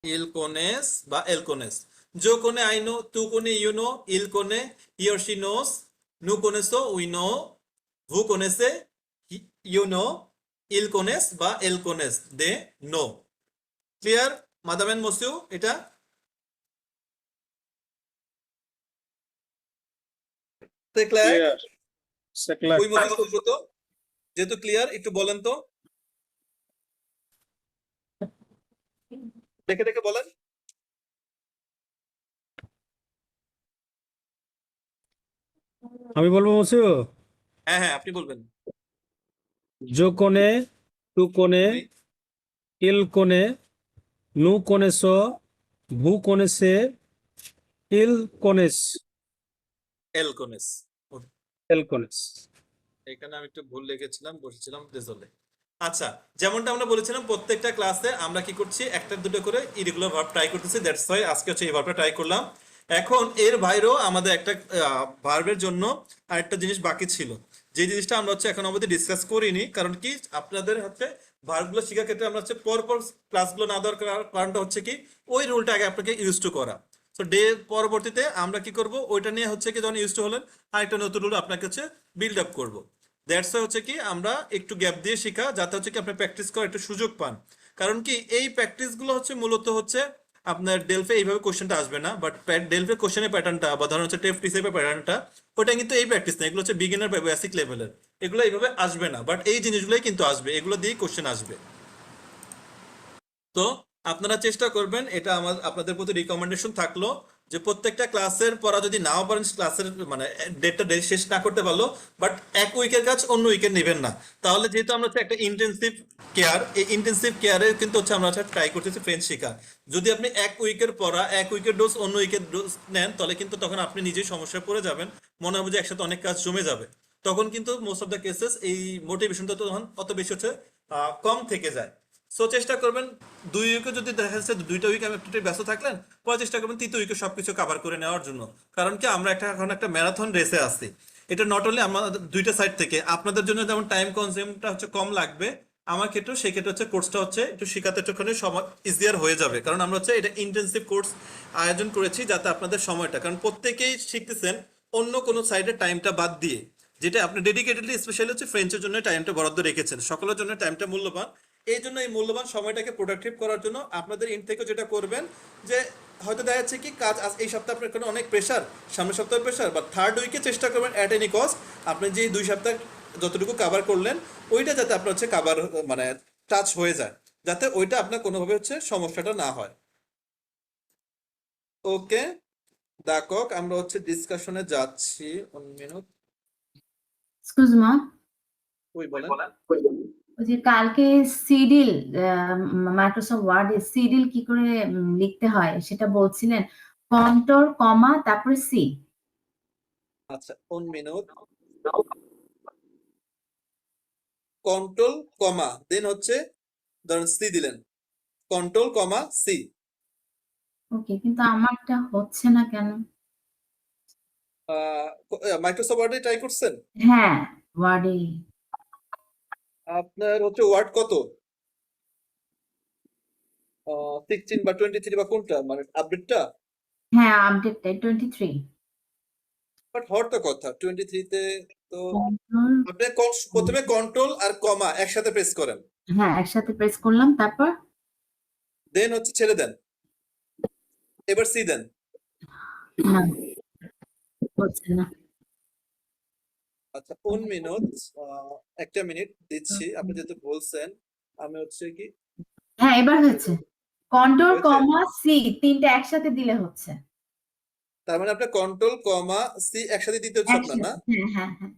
ইল কোনেস বা এল কোনেস। জো কোনে আই নো, তু কোনে ইউ নো, ইল কোনে হি অর শি নোস, নু কোনেসো উই নো, ভু কোনেসে ইউ নো, ইল কোনেস বা এল কোনেস দে নো। ক্লিয়ার মাদাম এন্ড মসিউ? এটা ক্লিয়ার? ক্লিয়ার সেকলার ওই মসিউ সুব্রত, যেহেতু ক্লিয়ার একটু বলেন তো, দেখে দেখে বলেন। আমি বলবো মসিউ, হ্যাঁ হ্যাঁ আপনি বলবেন। জো কোনে, টু কোনে, দুই, ইল কোনে, নু কোনে সো, ভু কোনে সে, ইল কোনেস, এল কোনেস। এল কোনেস। এখানে আমি একটু ভুল লিখেছিলাম, বসেছিলাম রেজল্টে। আচ্ছা, যেমনটা আমরা বলেছিলাম প্রত্যেকটা ক্লাসে আমরা কি করছি, একটা দুটো করে ইরেগুলার ভার্ব ট্রাই করতেছি, দ্যাটস ওয়াই আজকে হচ্ছে এই ভার্বটা ট্রাই করলাম। এখন এর বাইরেও আমাদের একটা ভার্বের জন্য আরেকটা জিনিস বাকি ছিল, যে জিনিসটা আমরা হচ্ছে এখন অবধি ডিসকাস করিনি। কারণ কি, আপনাদের হচ্ছে ভার্বগুলো শেখার ক্ষেত্রে আমরা হচ্ছে পরপর ক্লাসগুলো না দেওয়ার কারণটা হচ্ছে কি, ওই রুলটা আগে আপনাকে ইউজ টু করা। তো ডে পরবর্তীতে আমরা কি করব, ওইটা নিয়ে হচ্ছে কি যখন ইউজ টু হলেন, আরেকটা নতুন রুল আপনাকে হচ্ছে বিল্ড আপ করবো। দ্যাটস হচ্ছে কি আমরা একটু গ্যাপ দিয়ে শেখা, যাতে হচ্ছে কি আপনি প্র্যাকটিস করার একটু সুযোগ পান। কারণ কি, এই প্র্যাকটিস গুলো হচ্ছে মূলত হচ্ছে আপনার ডেলফে এইভাবে কোশ্চেনটা আসবে না, বাট ডেলফে কোশ্চেনের প্যাটার্নটা বা ধরুন হচ্ছে টেস্ট হিসেবে প্যাটার্নটা, ওটা কিন্তু এই প্র্যাকটিস না, এগুলো হচ্ছে বিগিনার বা বেসিক লেভেলের। এগুলো এইভাবে আসবে না, বাট এই জিনিসগুলোই কিন্তু আসবে, এগুলো দিয়েই কোশ্চেন আসবে। তো আপনারা চেষ্টা করবেন, এটা আমার আপনাদের প্রতি রিকমেন্ডেশন থাকলো, যে প্রত্যেকটা ক্লাসের পড়া যদি নাও পারেন, ক্লাসের মানে ডেটটা শেষ না করতে পারলো, বাট এক উইকের কাজ অন্য উইকের নেবেন না। তাহলে যেহেতু আমরা হচ্ছে একটা ইন্টেন্সিভ কেয়ার, এই ইন্টেন্সিভ কেয়ারে কিন্তু হচ্ছে আমরা হচ্ছে ট্রাই করতেছি ফ্রেঞ্চ শেখা। যদি আপনি এক উইকের পড়া, এক উইকের ডোজ অন্য উইকের ডোজ নেন, তাহলে কিন্তু তখন আপনি নিজেই সমস্যায় পড়ে যাবেন, মনে হবে যে একসাথে অনেক কাজ জমে যাবে। তখন কিন্তু মোস্ট অফ দ্য কেসেস এই মোটিভেশনটা তখন অত বেশি হচ্ছে কম থেকে যায়। সো চেষ্টা করবেন 2 উইকে, যদি দেখা যাচ্ছে 2টা উইক আমি একটু ব্যস্ত থাকলেন, পরে চেষ্টা করবেন 3টা উইকে সবকিছু কভার করে নেওয়ার জন্য। কারণ কি, আমরা এখন একটা ম্যারাথন রেসে আছি। এটা নট অনলি আমাদের দুইটা সাইড থেকে, আপনাদের জন্য যেমন টাইম কনজিউমটা হচ্ছে কম লাগবে, আমার ক্ষেত্রেও সেই ক্ষেত্রে হচ্ছে কোর্সটা হচ্ছে একটু শেখাতে একটুখানি সময় ইজিয়ার হয়ে যাবে। কারণ আমরা হচ্ছে এটা ইন্টেন্সিভ কোর্স আয়োজন করেছি, যাতে আপনাদের সময়টা, কারণ প্রত্যেকেই শিখতেছেন অন্য কোনো সাইডে টাইমটা বাদ দিয়ে, যেটা আপনি ডেডিকেটেডলি স্পেশালি হচ্ছে ফ্রেঞ্চের জন্য টাইমটা বরাদ্দ রেখেছেন, সকলের জন্য টাইমটা মূল্যবান। এই জন্য এই মূল্যবান সময়টাকে প্রোডাক্টিভ করার জন্য আপনাদের ইন থেকে যেটা করবেন, যে হয়তো দেখা যাচ্ছে কি কাজ এই সপ্তাহে আপনার কোনো অনেক প্রেশার, সামনের সপ্তাহে প্রেশার, বা থার্ড উইকে চেষ্টা করবেন অ্যাট এনি কস্ট আপনি যে 2 সপ্তাহ যতটুকু কাভার করলেন, ওইটা যাতে আপনার হচ্ছে কাভার মানে টাচ হয়ে যায়, যাতে ওইটা আপনার কোনোভাবে হচ্ছে সমস্যাটা না হয়। ওকে দাকক, আমরা হচ্ছে ডিসকাশনে যাচ্ছি। 1 মিনিট। এক্সকিউজ মা, ওই বলেন। ওই যে কালকে সিডিল, মাইক্রোসফট ওয়ার্ডে সিডিল কি করে লিখতে হয় সেটা বলছিলেন, কন্ট্রোল কমা তারপরে সি। আচ্ছা 1 মিনিট। কন্ট্রোল কমা দেন হচ্ছে ধরেন সি দিলেন, কন্ট্রোল কমা সি। ওকে, কিন্তু আমারটা হচ্ছে না কেন? মাইক্রোসফট ওয়ার্ডে ট্রাই করছেন? হ্যাঁ, ওয়ার্ডে। আপনার হচ্ছে ওয়ার্ড কত, 16 বা 23 বা কোনটা, মানে আপডেটটা? হ্যাঁ, আপডেটটা 23। বাট হওয়ার তো কথা 23 তে। তো কন্ট্রোল, আপনি প্রথমে কন্ট্রোল আর কমা একসাথে প্রেস করেন, হ্যাঁ একসাথে প্রেস করলাম, তারপর দেন হচ্ছে ছেড়ে দেন, এবার সি দেন। না, হচ্ছে না। আচ্ছা 1 মিনিট, একটা মিনিট দিচ্ছি, আপনি যেহেতু বলছেন। আমি হচ্ছে কি হ্যাঁ, এবার হয়েছে। কন্ট্রোল হয়েছে, কমা সি তিনটা একসাথে দিলে হচ্ছে। তার মানে আপনার কন্ট্রোল কমা সি একসাথে দিতে হচ্ছে আপনার না? একসাথে, হ্যাঁ হ্যাঁ হ্যাঁ।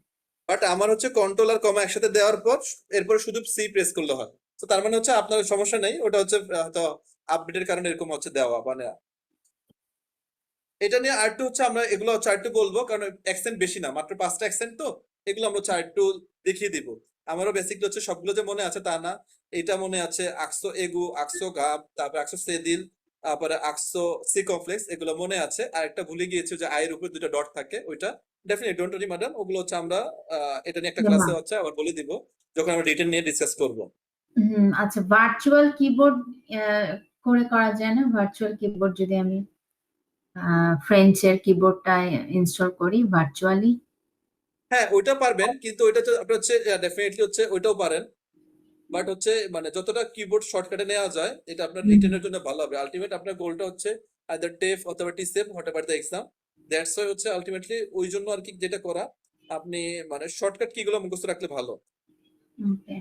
বাট আমার হচ্ছে কন্ট্রোল আর কমা একসাথে দেওয়ার পর এরপর শুধু সি প্রেস করলে হয়। তো তার মানে হচ্ছে আপনার সমস্যা নেই, ওটা হচ্ছে হয়তো আপডেটের কারণে এরকম হচ্ছে দেওয়া, মানে এটা নিয়ে আরেকটু হচ্ছে আমরা এগুলো হচ্ছে আরেকটু বলবো, কারণ অ্যাকসেন্ট বেশি না, মাত্র 5টা অ্যাকসেন্ট, তো এগুলো আমরা হচ্ছে আরেকটু দেখিয়ে দিব। আমারও বেসিকলি হচ্ছে সবগুলো যে মনে আছে তা না, এটা মনে আছে আকসো এগু, আকসো গাব, তারপরে আকসো সেদিল, তারপরে আকসো সি কমপ্লেক্স, এগুলো মনে আছে। আর একটা ভুলে গিয়েছি, যে আয়ের উপরে 2টা ডট থাকে, ওইটা ডেফিনেটলি ডোন্ট ওয়ারি ম্যাডাম, ওগুলো হচ্ছে আমরা এটা নিয়ে একটা ক্লাসে হচ্ছে আবার বলে দিব, যখন আমরা রিটেন নিয়ে ডিসকাস করব। আচ্ছা, ভার্চুয়াল কিবোর্ড করে করা যায় না? ভার্চুয়াল কিবোর্ড যদি আমি ফ্রেঞ্চের কিবোর্ডটা ইনস্টল করি ভার্চুয়ালি। হ্যাঁ ওইটা পারবেন, কিন্তু ওইটা তো আপনার হচ্ছে ডেফিনেটলি হচ্ছে ওইটাও পারেন, বাট হচ্ছে মানে যতটা কিবোর্ড শর্টকাটে নেওয়া যায় এটা আপনার রিটেনের জন্য ভালো হবে। আলটিমেট আপনার গোলটা হচ্ছে আইদার টেফ অথবা টিসেপ whatever the exam, that's why হচ্ছে আলটিমেটলি ওই জন্য আর কি যেটা করা, আপনি মানে শর্টকাট কিগুলো মুখস্থ রাখলে ভালো। ওকে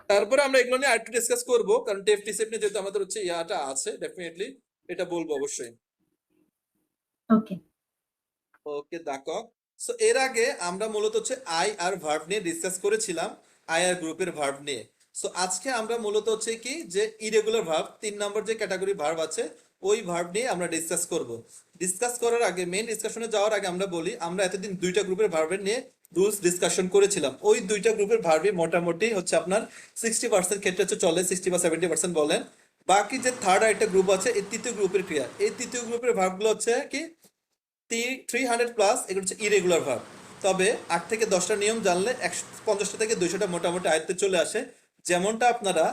তারপরে আমরা এগুলো নিয়ে আরেকটু ডিসকাস করবো, কারণ টেফ টিসেপ নিয়ে যেহেতু আমাদের হচ্ছে ইয়াটা আছে, ডেফিনেটলি এটা বলবো অবশ্যই। ওকে ওকে দেখো, সো এর আগে আমরা মূলত হচ্ছে আই আর ভার্ব নিয়ে ডিসকাস করেছিলাম, আই আর গ্রুপের ভার্ব নিয়ে। সো আজকে আমরা মূলত হচ্ছে কি যে ইরেগুলার ভার্ব 3 নম্বর যে ক্যাটাগরি ভার্ব আছে ওই ভার্ব নিয়ে আমরা ডিসকাস করব। ডিসকাস করার আগে, মেইন ডিসকাশনে যাওয়ার আগে আমরা বলি আমরা এতদিন দুইটা গ্রুপের ভার্বের নিয়ে রুলস ডিসকাশন করেছিলাম। ওই দুইটা গ্রুপের ভার্বই মোটামুটি হচ্ছে আপনার 60% ক্ষেত্রে হচ্ছে চলে, 60 বা 70% বলেন। বাকি যে থার্ড আরেকটা গ্রুপ আছে এই তৃতীয় গ্রুপের ক্রিয়া, এই তৃতীয় গ্রুপের ভার্বগুলো হচ্ছে কি 300 প্লাস, এগুলো হচ্ছে ইরেগুলার ভার্ব। তবে 8 থেকে 10টা নিয়ম জানলে 150টা থেকে 200টা মোটামুটি আয়ত্তে চলে আসে। যেমনটা আপনারা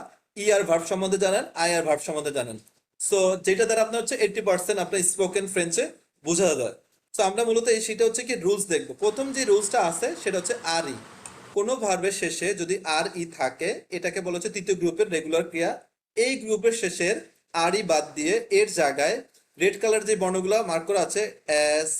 আর ভার্ব সম্বন্ধে জানেন, আই আর ভার্ব সম্বন্ধে জানেন। সো যেটা দ্বারা আপনার হচ্ছে 80% আপনার স্পোকেন ফ্রেঞ্চে বোঝা যায়। সো আমরা মূলত এই সেটা হচ্ছে কি রুলস দেখবো। প্রথম যে রুলসটা আছে সেটা হচ্ছে আর ই। কোনো ভার্বের শেষে যদি আর ই থাকে এটাকে বলা হচ্ছে তৃতীয় গ্রুপের রেগুলার ক্রিয়া। এই গ্রুপের শেষের আর ই বাদ দিয়ে এর জায়গায় রেড কালার যে বর্ণগুলো মার্ক করা আছে এস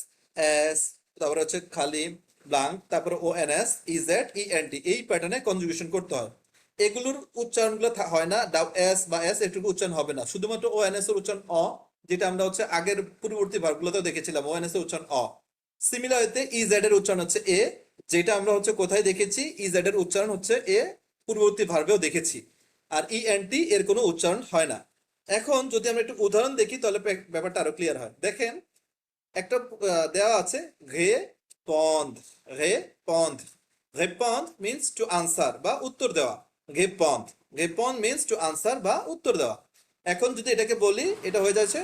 এস, তারপরে হচ্ছে খালি ব্লাঙ্ক, তারপরে O N S E Z E N T, এই প্যাটার্নে কনজুগেশন করতে হয়। এগুলোর উচ্চারণগুলো হয় না, ডাউ এস বা এস এটুকু উচ্চারণ হবে না, শুধুমাত্র ও এন এস এর উচ্চারণ অ, যেটা আমরা হচ্ছে আগের পূর্ববর্তী ভার্বগুলোতেও দেখেছিলাম ও এন এস এর উচ্চারণ অ। সিমিলারলি ইজেড এর উচ্চারণ হচ্ছে এ, যেটা আমরা হচ্ছে কোথায় দেখেছি, ইজেড এর উচ্চারণ হচ্ছে এ, পূর্ববর্তী ভার্বেও দেখেছি। আর ই এন টি এর কোনো উচ্চারণ হয় না। এখন যদি আমরা একটু উদাহরণ দেখি তাহলে ব্যাপারটা আরো ক্লিয়ার হয়। দেখেন একটা দেওয়া আছে ঘে পন্দ, ঘে পন্দ, রেপন্দ মিন্স টু আনসার বা উত্তর দেওয়া। রেপন্দ, রেপন্দ মিন্স টু আনসার বা উত্তর দেওয়া। এখন যদি এটাকে বলি এটা হয়ে যাচ্ছে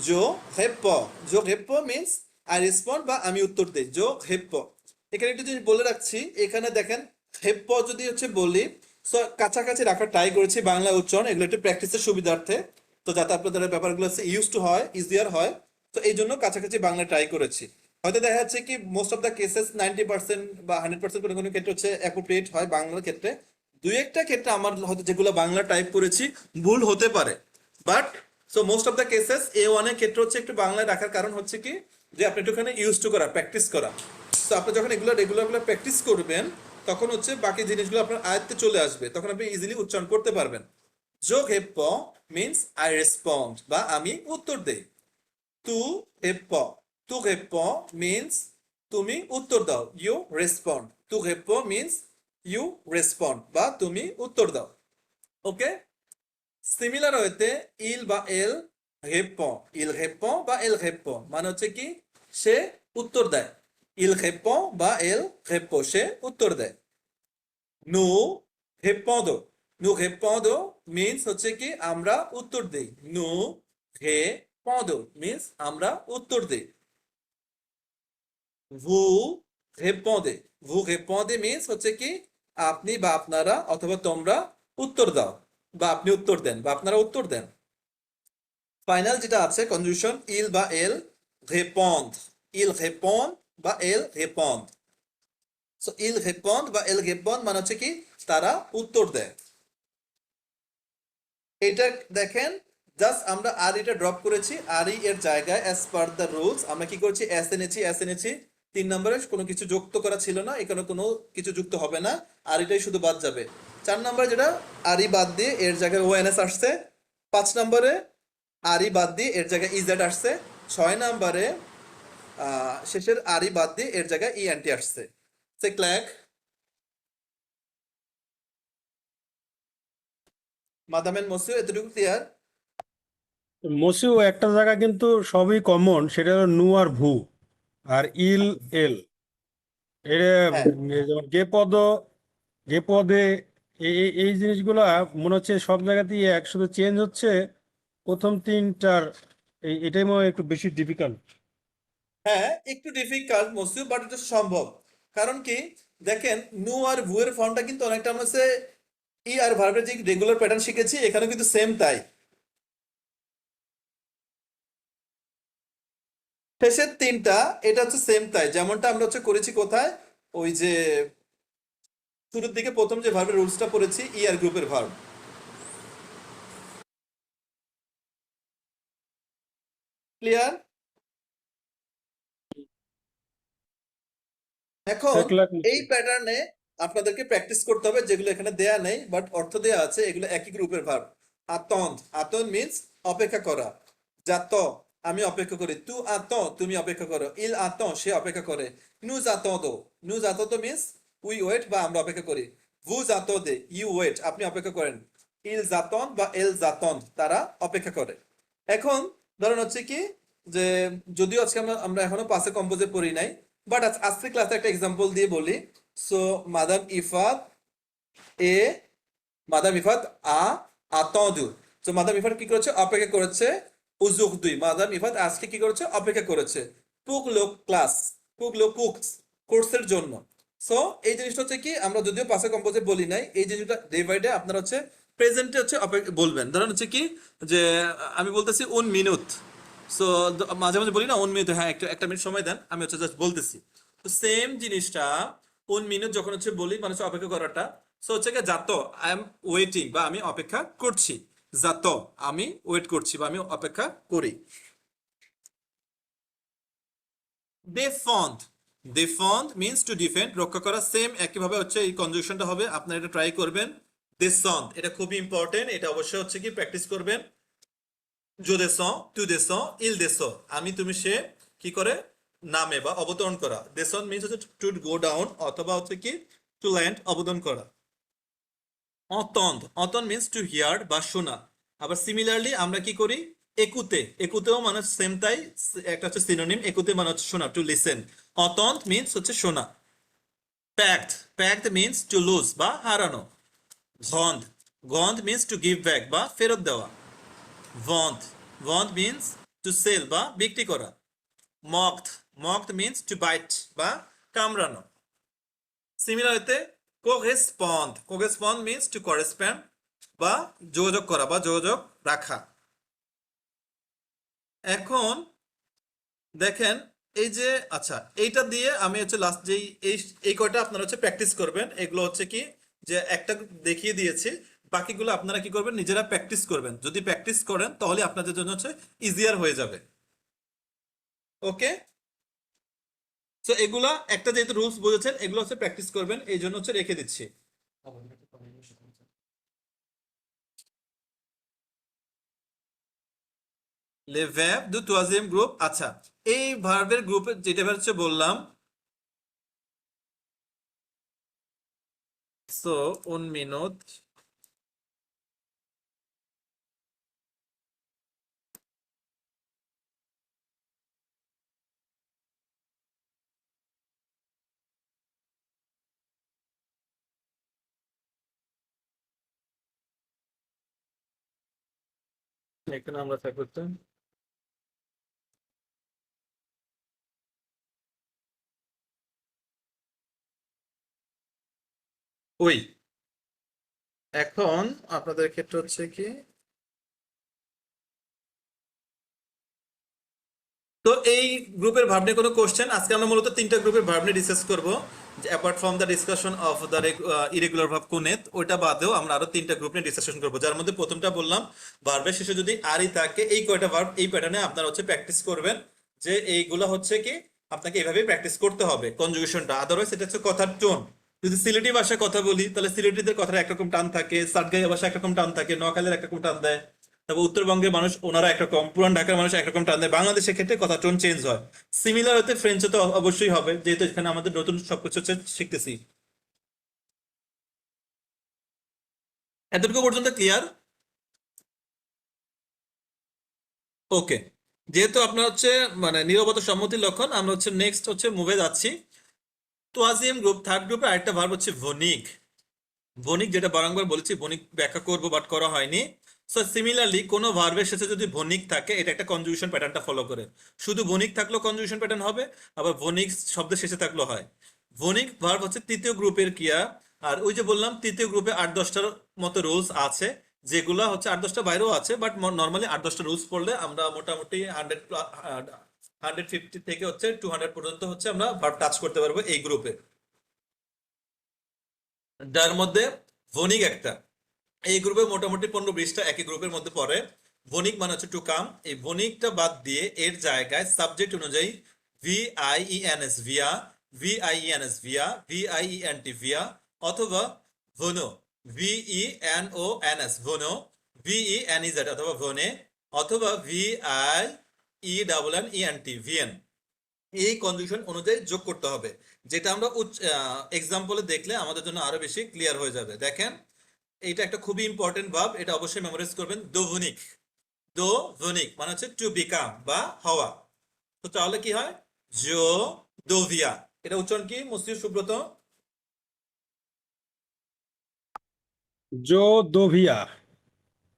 জো হেপ, জো হেপ মিন্স আই রেসপন্ড বা আমি উত্তর দেই, জো হেপ। এখানে একটু জিনিস বলে রাখছি, এখানে দেখেন হেপ যদি হচ্ছে বলি, সো কাছাকাছি রাখার ট্রাই করেছি বাংলা উচ্চারণ, এগুলো একটু প্র্যাকটিসের সুবিধার্থে, তো যাতে আপনাদের ব্যাপারগুলো ইউজ টু হয়, ইজিয়ার হয়। তো এই জন্য কাছাকাছি বাংলা ট্রাই করেছি। হয়তো দেখা যাচ্ছে কি মোস্ট অফ দ্য কেসেস 90% বা 100% কোনো কোনো ক্ষেত্রে হচ্ছে অ্যাপ্রোপ্রিয়েট হয় বাংলার ক্ষেত্রে। দুই একটা ক্ষেত্রে আমার হয়তো যেগুলো বাংলা টাইপ করেছি ভুল হতে পারে, but so most of the cases A1 এর ক্ষেত্রে হচ্ছে একটু বাংলায় রাখার কারণ হচ্ছে কি যে আপনি একটুখানি ইউজ টু করা, প্র্যাকটিস করা। তো আপনি যখন এগুলো রেগুলার প্র্যাকটিস করবেন তখন হচ্ছে বাকি জিনিসগুলো আপনার আয়ত্তে চলে আসবে, তখন আপনি ইজিলি উচ্চারণ করতে পারবেন। জো হেপ মিন্স আই রেসপন্ড বা আমি উত্তর দেই। তু réponds. Tu réponds means তুমি উত্তর দাও, you respond. Tu réponds means you respond বা তুমি উত্তর দাও। ওকে, সিমিলার হইতে il বা elle répond, il répond বা elle répond মানে হচ্ছে কি সে উত্তর দেয়। il répond বা elle répond সে উত্তর দেয়। nous répondons, nous répondons means হচ্ছে কি আমরা উত্তর দেই। nous répondons means আমরা উত্তর দেই। vous répondez, vous répondez means হচ্ছে কি আপনি বা আপনারা অথবা তোমরা উত্তর দাও বা আপনি উত্তর দেন বা আপনারা উত্তর দেন। ফাইনাল যেটা আছে কনজুগেশন il বা elle répondent, il répond বা elle répond। So il répond বা elle répond মানে হচ্ছে কি তারা উত্তর দেয়। এটা দেখেন জাস্ট আমরা আর এটা ড্রপ করেছি, আর এর জায়গায় অ্যাজ পার দ্য রুলস আমরা কি করছি এস এনেছি। 3 নম্বরে কোনো কিছু যুক্ত করা ছিল না, এখানে কোনো কিছু যুক্ত হবে না, আর এটাই শুধু বাদ যাবে। 4 নম্বরে যেটা আরই বাদ দিয়ে এর জায়গায় ওএনএস আসছে। 5 নম্বরে আরই বাদ দিয়ে এর জায়গায় ইজেড আসছে। 6 নম্বরে শেষের আরই বাদ দিয়ে এর জায়গায় ইএনটি আসছে। সে ক্ল্যাক মাদামেন মসিও, এতটুকু ক্লিয়ার? মসিও একটা জায়গা কিন্তু সবই কমন, সেটা হলো নু আর ভু আর ইল এল। এটা হ্যাঁ যেমন গে পদে এই জিনিসগুলা মনে হচ্ছে সব জায়গাতেই এক, শুধু চেঞ্জ হচ্ছে প্রথম তিনটার। এটাই মনে হয় একটু বেশি ডিফিকাল্ট। হ্যাঁ একটু ডিফিকাল্ট মসিউ, বাট এটা সম্ভব। কারণ কি দেখেন নু আর ভু এর ফর্মটা কিন্তু অনেকটা আমরা হচ্ছে ই আর ভার্বের যে রেগুলার প্যাটার্ন শিখেছি এখানে কিন্তু সেম তাই। শেষের তিনটা এটা হচ্ছে সেম তাই, যেমনটা আমরা হচ্ছে করেছি কোথায় ওই যে শুরুর দিকে প্রথম যে ভার্বের রুলসটা পড়েছি ইয়ার গ্রুপের ভার্ব। ক্লিয়ার? এখন এক লাখ এই প্যাটার্নে আপনাদেরকে প্র্যাকটিস করতে হবে, যেগুলো এখানে দেয়া নেই বাট অর্থ দেয়া আছে, এগুলো একই গ্রুপের ভার্ব। আতন্দ, আতন মিন্স অপেক্ষা করা। জাত, আমি অপেক্ষা করি। তু আত, তুমি অপেক্ষা করো। ইল আত, সে অপেক্ষা করে। নু জাতদ, নু জাতদ মিন্স উই ওয়েট বা আমরা অপেক্ষা করি। ভু জাতদে, ইউ ওয়েট, আপনি অপেক্ষা করেন। ইল জাতন বা এল জাতন, তারা অপেক্ষা করে। এখন ধরেন হচ্ছে কি যে যদিও আজকে আমরা এখনো পাসে কম্পোজে পড়ি নাই, বাট আজকে ক্লাসে একটা এক্সাম্পল দিয়ে বলি। সো মাদাম ইফাত এ মাদাম ইফাত আতদু। তো মাদাম ইফাত কি করেছে? অপেক্ষা করেছে। উজুক দুই, মাদাম ইফাত আজকে কি করেছে? অপেক্ষা করেছে। কুক লোক ক্লাস, কুক লোক কুকস, কোর্সের জন্য। সো এই জিনিসটা হচ্ছে কি, আমরা যদিও পাসে কম্পোজে বলি নাই, এই জিনিসটা ডে বাই ডে আপনারা হচ্ছে প্রেজেন্টে হচ্ছে বলবেন। ধরেন হচ্ছে কি যে আমি বলতেছি উন মিনুত। সো মাঝে মাঝে বলি না উন মিনিট, হ্যাঁ একটা একটা মিনিট সময় দেন, আমি হচ্ছে জাস্ট বলতেছি। তো সেম জিনিসটা উন মিনিট যখন হচ্ছে বলি মানে হচ্ছে অপেক্ষা করাটা। সো হচ্ছে কি জাত, আই এম ওয়েটিং বা আমি অপেক্ষা করছি। জাত, আমি ওয়েট করছি বা আমি অপেক্ষা করি। defend, defend means to defend, রক্ষা করা। সেম একইভাবে হচ্ছে এই কনজুগেশনটা হবে, আপনারা এটা ট্রাই করবেন। descend, এটা খুবই ইম্পর্টেন্ট, এটা অবশ্যই হচ্ছে কি প্র্যাকটিস করবেন। je descends, tu descends, il descend, আমি তুমি সে কি করে? নামে বা অবতরণ করা। descend means হচ্ছে to go down অথবা হচ্ছে কি to land, অবতরণ করা। entendre, entendre means to hear বা শোনা। আবার সিমিলারলি আমরা কি করি? একুতে, একুতেও মানে সেম তাই, একটা হচ্ছে সিনোনিম, একুতে মানে হচ্ছে শোনা, টু লিসেন। entendre means হচ্ছে শোনা। pact, pact means to lose বা হারানো। vendre, vendre means to give back বা ফেরত দেওয়া। vendre, vendre means to sell বা বিক্রি করা। mocked, mocked means to bite বা কামড়ানো। সিমিলারতে correspond, correspond means to correspond বা যোগাযোগ করা বা যোগাযোগ রাখা। এখন দেখেন এই যে আচ্ছা, এইটা দিয়ে আমি হচ্ছে লাস্ট যেই এই কয়টা আপনারা হচ্ছে প্র্যাকটিস করবেন। এগুলো হচ্ছে কি যে একটা দেখিয়ে দিয়েছি, বাকিগুলো আপনারা কি করবেন? নিজেরা প্র্যাকটিস করবেন। যদি প্র্যাকটিস করেন তাহলে আপনাদের জন্য হচ্ছে ইজিয়ার হয়ে যাবে। ওকে, সো এগুলা একটা যেহেতু রুলস বুঝেছেন, এগুলো হচ্ছে প্র্যাকটিস করবেন, এই জন্য হচ্ছে রেখে দিচ্ছি। Le verbe du troisième groupe, আচ্ছা এই ভার্বের গ্রুপে যেটা হচ্ছে বললাম। সো un minut, এখানে আমরা থাকবো। ওই এখন আপনাদের ক্ষেত্রে হচ্ছে কি, তো এই গ্রুপের ভার্ব নিয়ে কোনো কোশ্চেন? আজকে আমরা মূলত তিনটা গ্রুপের ভার্ব নিয়ে ডিসকাস করব। যে apart from the discussion of the irregular verb কুনেত, ওইটা বাদেও আমরা আরো তিনটা গ্রুপ নিয়ে ডিসকাশন করব, যার মধ্যে প্রথমটা বললাম ভার্বের শেষে যদি আরই থাকে, এই কয়টা ভার্ব এই প্যাটার্নে আপনারা হচ্ছে প্র্যাকটিস করবেন। যে এইগুলা হচ্ছে কি আপনাকে এইভাবেই প্র্যাকটিস করতে হবে কনজুগেশনটা, আদারওয়াইজ এটা হচ্ছে কথার টোন। যদি সিলেটি ভাষায় কথা বলি তাহলে সিলেটিদের কথার একরকম টান থাকে, সাতগাঁইয়া ভাষা একরকম টান থাকে, নোয়াখালীর একরকম টান দেয়, তারপর উত্তরবঙ্গের মানুষ ওনারা একরকম, পুরান ঢাকার মানুষ একরকম টান দেয়, বাংলাদেশের ক্ষেত্রে কথা টোন চেঞ্জ হয়। সিমিলার হতে ফ্রেঞ্চে তো অবশ্যই হবে, যেহেতু এখানে আমাদের নতুন সবকিছু হচ্ছে শিখতেছি। এতটুকু পর্যন্ত ক্লিয়ার? ওকে, যেহেতু আপনার হচ্ছে মানে নীরবতা সম্মতির লক্ষণ, আমরা হচ্ছে নেক্সট হচ্ছে মুভে যাচ্ছি। তোয়াজিয়াম গ্রুপ, থার্ড গ্রুপে আরেকটা ভার্ব হচ্ছে ভনিক। ভনিক যেটা বারংবার বলেছি, ভনিক ব্যাখ্যা করবো বাট করা হয়নি। সো সিমিলারলি কোনো ভার্বের শেষে যদি ভনিক থাকে, এটা একটা কনজুগেশন প্যাটার্নটা ফলো করে। শুধু ভনিক থাকলেও কনজুগেশন প্যাটার্ন হবে, আবার ভনিক শব্দের শেষে থাকলেও হয়। ভনিক ভার্ব হচ্ছে তৃতীয় গ্রুপের ক্রিয়া। আর ওই যে বললাম তৃতীয় গ্রুপে 8-10টার মতো রুলস আছে, যেগুলা হচ্ছে 8-10টা বাইরেও আছে, বাট নর্মালি 8-10টা রুলস পড়লে আমরা মোটামুটি 150 থেকে হচ্ছে 200 পর্যন্ত হচ্ছে আমরা ভার্ব টাচ করতে পারবো এই গ্রুপে। যার মধ্যে ভনিক একটা। এই গ্রুপে মোটামুটি 15-20টা একই গ্রুপের মধ্যে পড়ে। ভনিক মানে হচ্ছে টু কাম। এই ভনিকটা বাদ দিয়ে এর জায়গায় সাবজেক্ট অনুযায়ী ভিআইইএনএস ভিয়া, ভিআইইএনএস ভিয়া, ভিআইইএনটি ভিয়া, অথবা ভনো, ভিইএনওএনএস ভনো, ভিইএনইজেড অথবা ভনে, অথবা ভিআইইএনএনইএনটি ভিএন। এই কনজুগেশন অনুযায়ী যোগ করতে হবে, যেটা আমরা এক্সাম্পলে দেখলে আমাদের জন্য আরো বেশি ক্লিয়ার হয়ে যাবে। দেখেন, এটা একটা খুবই ইম্পর্টেন্ট ভার্ব, এটা অবশ্যই মেমোরাইজ করবেন। দোভনিক, দোভনিক মানে হচ্ছে টু বিকাম বা হওয়া। তো তাহলে কি হয়? জো দোভিয়া। এটা উচ্চারণ কি মুস্তির সুব্রত? জো দোভিয়া।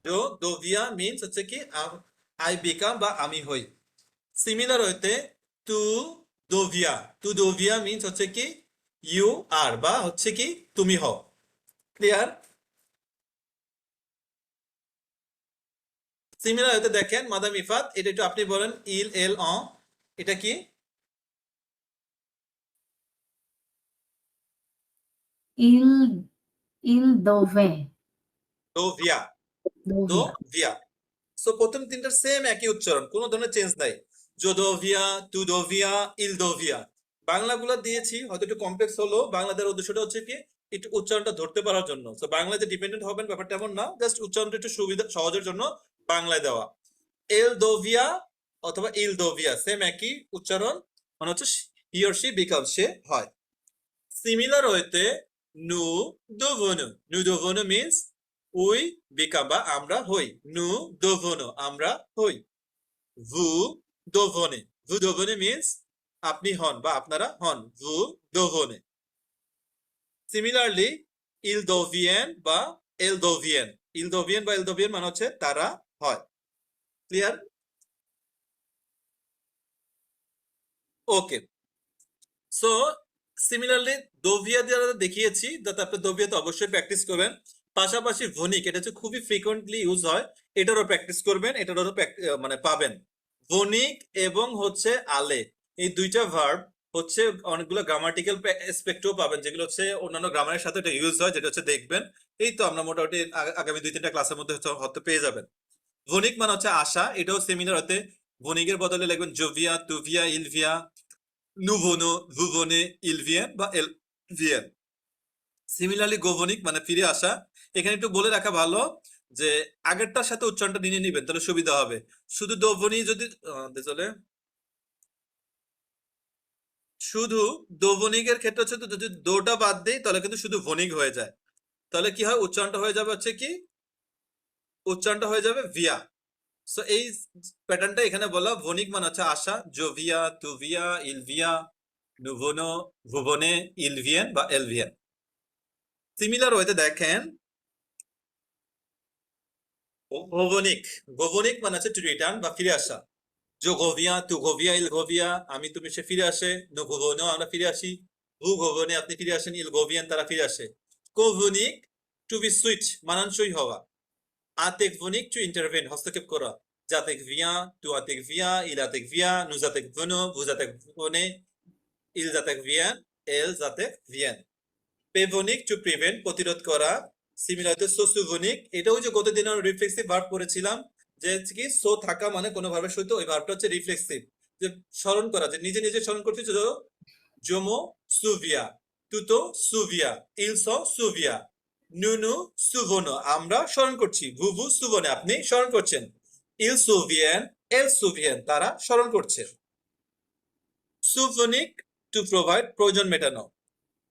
জো দোভিয়া মিন্স হচ্ছে কি আই বিকাম বা আমি হই। সিমিলার হইতে তু দোভিয়া, তু দোভিয়া মিন্স হচ্ছে কি ইউ আর বা হচ্ছে কি তুমি হও। ক্লিয়ার? সিমিলার হইতে দেখেন মাদাম ইফাত, এটা একটু আপনি বলেন, ইল এল এটা কি? ইল ইল দোভে, দোভিয়া, দোভিয়া। দোভিয়া। সো প্রথম তিনটার সেম একই উচ্চারণ, কোনো ধরনের চেঞ্জ নাই। জোদোভিয়া, তুদোভিয়া, ইলদোভিয়া। বাংলাগুলো দিয়েছি হয়তো একটু কমপ্লেক্স হলো, বাংলাদের উদ্দেশ্যটা হচ্ছে কি একটু উচ্চারণটা ধরতে পারার জন্য। তো বাংলাতে ডিপেন্ডেন্ট হবেন ব্যাপারটা এমন না, জাস্ট উচ্চারণটা একটু সুবিধা সহজের জন্য বাংলায় দেওয়া। এলদোভিয়া অথবা ইলদোভিয়া সেম একই উচ্চারণ, মানে হচ্ছে হি অর সি বিকাম সে হয়। সিমিলার হইতে নু দোভনু, নু দোভনু মিন্স উই বিকাম বা আমরা হই। নু দোভনু আমরা হই। ভু দোভনে, ভু দোভনে মিন্স আপনি হন বা আপনারা হন। ভু দোভনে। সিমিলারলি ইলদোভিয়েন বা এলদোভিয়েন, ইলদোভিয়েন বা এলদোভিয়েন মানে হচ্ছে তারা হয়। ক্লিয়ার? ওকে। সো সিমিলারলি দোভিয়া দ্বারা দেখিয়েছি, যাতে আপনি দোভিয়াতে অবশ্যই প্র্যাকটিস করবেন। পাশাপাশি ভনিক, এটা হচ্ছে খুবই ফ্রিকোয়েন্টলি ইউজ হয়, এটারও প্র্যাকটিস করবেন, এটারও মানে পাবেন। ভনিক এবং হচ্ছে আলে, এই দুইটা ভার্ব হচ্ছে অনেকগুলো গ্রামাটিক্যাল এসপেক্টও পাবেন, যেগুলো হচ্ছে অন্যান্য গ্রামারের সাথে এটা ইউজ হয়, যেটা হচ্ছে দেখবেন। এই তো আমরা মোটামুটি আগামী 2-3টা ক্লাসের মধ্যে হয়তো পেয়ে যাবেন। ভনিক মানে হচ্ছে আশা, এটাও সিমিলার হতে ভনিকের বদলে লিখবেন জোভিয়া, তুভিয়া, ইলভিয়া, নুভোনো, ভুভনে, ইলভিয়েন বা এলভিয়েন। সিমিলারলি গোভনিক মানে ফিরে আসা। এখানে একটু বলে রাখা ভালো যে আগেরটার সাথে উচ্চারণটা নিয়ে নিবেন, তাহলে সুবিধা হবে। শুধু দোভনি যদি চলে, শুধু দোভনিকের ক্ষেত্রে হচ্ছে তো যদি দোটা বাদ দেই তাহলে কিন্তু শুধু ভনিক হয়ে যায়। তাহলে কি হয়? উচ্চারণটা হয়ে যাবে হচ্ছে কি, উচ্চারণটা হয়ে যাবে ভিয়া। সো এই প্যাটার্নটা এখানে বলা। ভনিক মানে হচ্ছে আশা, জোভিয়া, তুভিয়া, ইলভিয়া, নুভোনো, ভুবনে, ইলভিয়েন বা এলভিয়েন। সিমিলার হইতে দেখেন গোভনিক, গোভনিক মানে হচ্ছে টু রিটার্ন বা ফিরে আসা। জো গোভিয়া, তু গোভিয়া, ইল গোভিয়া আমি তুমি সে ফিরে আসে। নো গোভনো আমরা ফিরে আসি। ভু গোভনে আপনি ফিরে আসেন। ইল গোভিয়ান তারা ফিরে আসে। কোভনিক টু বি সুইচ মানানসই হওয়া। আতেক ভনিক টু ইন্টারভেন হস্তক্ষেপ করা। জাতেক ভিয়া, তু আতেক ভিয়া, ইল আতেক ভিয়া, নু জাতেক ভনো, ভু জাতেক ভনে, ইল জাতেক ভিয়ান, এল জাতেক ভিয়ান। পেভনিক টু প্রিভেন্ট প্রতিরোধ করা। সিমিলার টু সোসুভনিক, এটাও যে গতদিন আমরা রিফ্লেক্সিভ ভার্ব পড়েছিলাম, যে কি সো থাকা মানে কোনো ভার্বের সহিত ওই ভার্বটা হচ্ছে রিফ্লেক্সিভ, যে স্মরণ করা, যে নিজে নিজে স্মরণ করতে। জোমো সুভিয়া, তুতো সুভিয়া, ইলসো সুভিয়া, নুনু সুভনো আমরা স্মরণ করছি। ভুভু সুভনে আপনি স্মরণ করছেন। ইল সুভিয়ান, এল সুভিয়ান তারা স্মরণ করছে। সুভনিক টু প্রোভাইড প্রয়োজন মেটানো।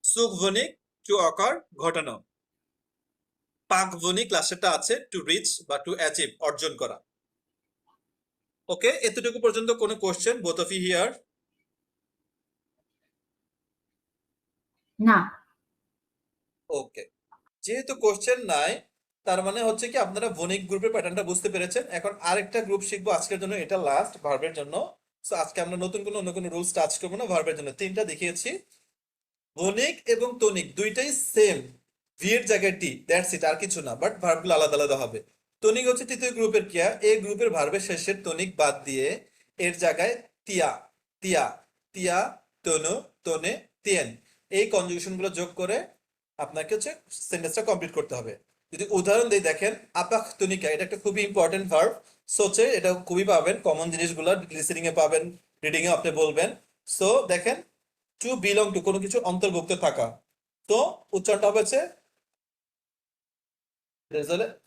সুভনিক টু অকার ঘটানো। পাকভনিক ক্লাসেরটা আছে টু রিচ বা টু অ্যাচিভ অর্জন করা। ওকে, এতটুকু পর্যন্ত কোনো question both of you here? না। ওকে, যেহেতু কোশ্চেন নাই, তার মানে হচ্ছে কি আপনারা ভনিক গ্রুপের প্যাটার্নটা বুঝতে পেরেছেন। এখন আরেকটা গ্রুপ শিখবো আজকের জন্য, এটা লাস্ট ভার্বের জন্য। সো আজকে আমরা নতুন কোনো অন্য কোনো রুলস টাচ করবো না। ভার্বের জন্য তিনটা দেখিয়েছি। ভনিক এবং তনিক দুইটাই সেম, ভি এর জায়গায় টি, দ্যাটস ইট, আর কিছু না, বাট ভার্বগুলো আলাদা আলাদা হবে। তনিক হচ্ছে তৃতীয় গ্রুপের ক্রিয়া, এই গ্রুপের ভার্বের শেষের তনিক বাদ দিয়ে এর জায়গায় তিয়া, তিয়া, তিয়া, তনু, তনে, তিয়েন এই কনজুগেশন গুলো যোগ করে আপনাকে হচ্ছে সেন্টেন্সটা কমপ্লিট করতে হবে। যদি উদাহরণ দিই দেখেন, আপাখতুনিকা এটা একটা খুবই ইম্পর্টেন্ট ভার্ব। সো হচ্ছে এটা খুবই পাবেন, কমন জিনিসগুলো লিসেনিং এ পাবেন, রিডিং এ আপনি বলবেন। সো দেখেন, টু বিলং টু কোনো কিছু অন্তর্ভুক্ত থাকা, তো উচ্চারণটা হবে হচ্ছে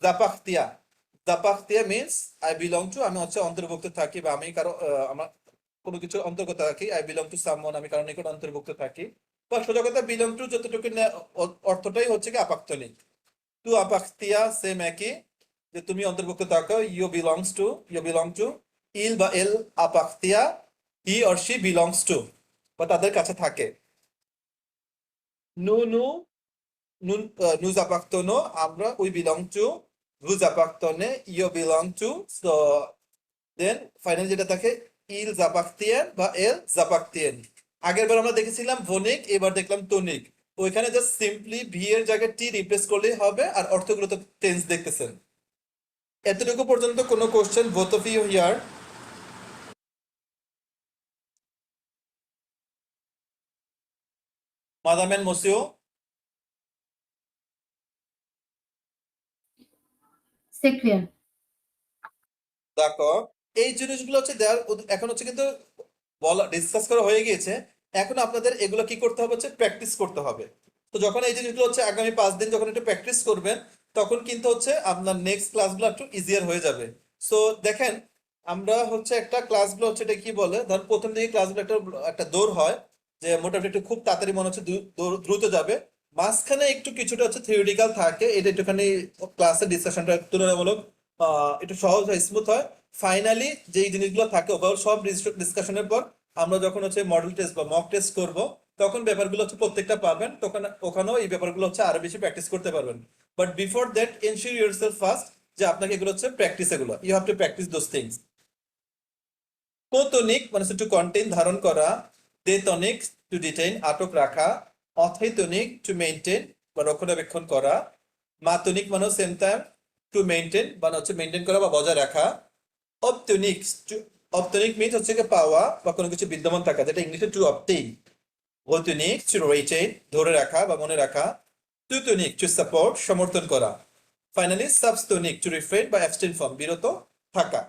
জাপাখতিয়া। জাপাখতিয়া মিনস আই বিলং টু, আমি হচ্ছে অন্তর্ভুক্ত থাকি, বা আমি কারো আমার কোনো কিছু অন্তর্গত থাকি। আই বিলং টু সামওয়ান, আমি কারো নিকট অন্তর্ভুক্ত থাকি। বা সোজা কথা বিলং টু যতটুকু অর্থটাই হচ্ছে কি আপাক্তনিক। টু আপাক্তিয়া সেম একই, যে তুমি অন্তর্ভুক্ত থাকো। ইউ বিলং টু ইল বা এল আপাক্তিয়া, he or she belongs to, বা তাদের কাছে থাকে। নু নু নুন nous appartenons, আমরা we belong to, vous appartenez, you belong to, so then finally যেটা থাকে ils appartiennent বা elles appartiennent। আগের বার আমরা দেখেছিলাম ভনিক, এবার দেখলাম টনিক। ওইখানে জাস্ট সিম্পলি ভি এর জায়গায় টি রিপ্লেস করলেই হবে, আর অর্থগুলো তো টেন্স দেখতেছেন। এতটুকু পর্যন্ত কোনো question both of you here? Madame and monsieur? সেক্রিয়ান। দেখো, এই জিনিসগুলো হচ্ছে দেওয়ার এখন হচ্ছে কিন্তু বলা ডিসকাস করা হয়ে গিয়েছে। এখন আপনাদের এগুলো কি করতে হবে হচ্ছে প্র্যাকটিস করতে হবে। তো যখন এই জিনিসগুলো হচ্ছে আগামী 5 দিন যখন একটু প্র্যাকটিস করবেন, তখন কিন্তু হচ্ছে আপনার নেক্সট ক্লাসগুলো একটু ইজিয়ার হয়ে যাবে। সো দেখেন, আমরা হচ্ছে একটা ক্লাসগুলো হচ্ছে এটা কি বলে, ধর প্রথম দিকে ক্লাসগুলো একটা একটা দৌড় হয়, যে মোটামুটি একটু খুব তাড়াতাড়ি মনে হচ্ছে দ্রুত যাবে। মাঝখানে একটু কিছুটা হচ্ছে থিওরিটিক্যাল থাকে, এটা একটুখানি ক্লাসের ডিসকাশনটা তুলনামূলক একটু সহজ হয়, স্মুথ হয়। ফাইনালি যেই জিনিসগুলো থাকে ওভারঅল সব ডিসকাশনের পর আমরা যখন হচ্ছে মডেল টেস্ট বা মক টেস্ট করব, তখন ব্যাপারগুলো হচ্ছে প্রত্যেকটা পাবেন, তখন ওখানেও এই ব্যাপারগুলো হচ্ছে আরো বেশি প্র্যাকটিস করতে পারবেন। But before that ensure yourself first, যে আপনাকে এগুলো হচ্ছে প্র্যাকটিস, এগুলো you have to practice those things. কোতনিক মানে হচ্ছে টু কন্টেইন ধারণ করা, ডেটনিক টু ডিটেইন আটক রাখা, অথৈতনিক টু মেইনটেইন বা রক্ষণাবেক্ষণ করা, মাতনিক মানে সেম টাইম টু মেইনটেইন মানে হচ্ছে মেইনটেইন করা বা বজায় রাখা, অবটনিক অবটনিক মিনস হচ্ছে কি পাওয়া বা কোনো কিছু বিদ্যমান থাকা, যেটা ইংলিশে টু অবটেইন। ভোলটনিক টু রিটেইন ধরে রাখা বা মনে রাখা, টুটনিক টু সাপোর্ট সমর্থন করা, ফাইনালি সাবস্টনিক টু রিফ্রেন বা অ্যাবস্টেইন ফ্রম বিরত থাকা।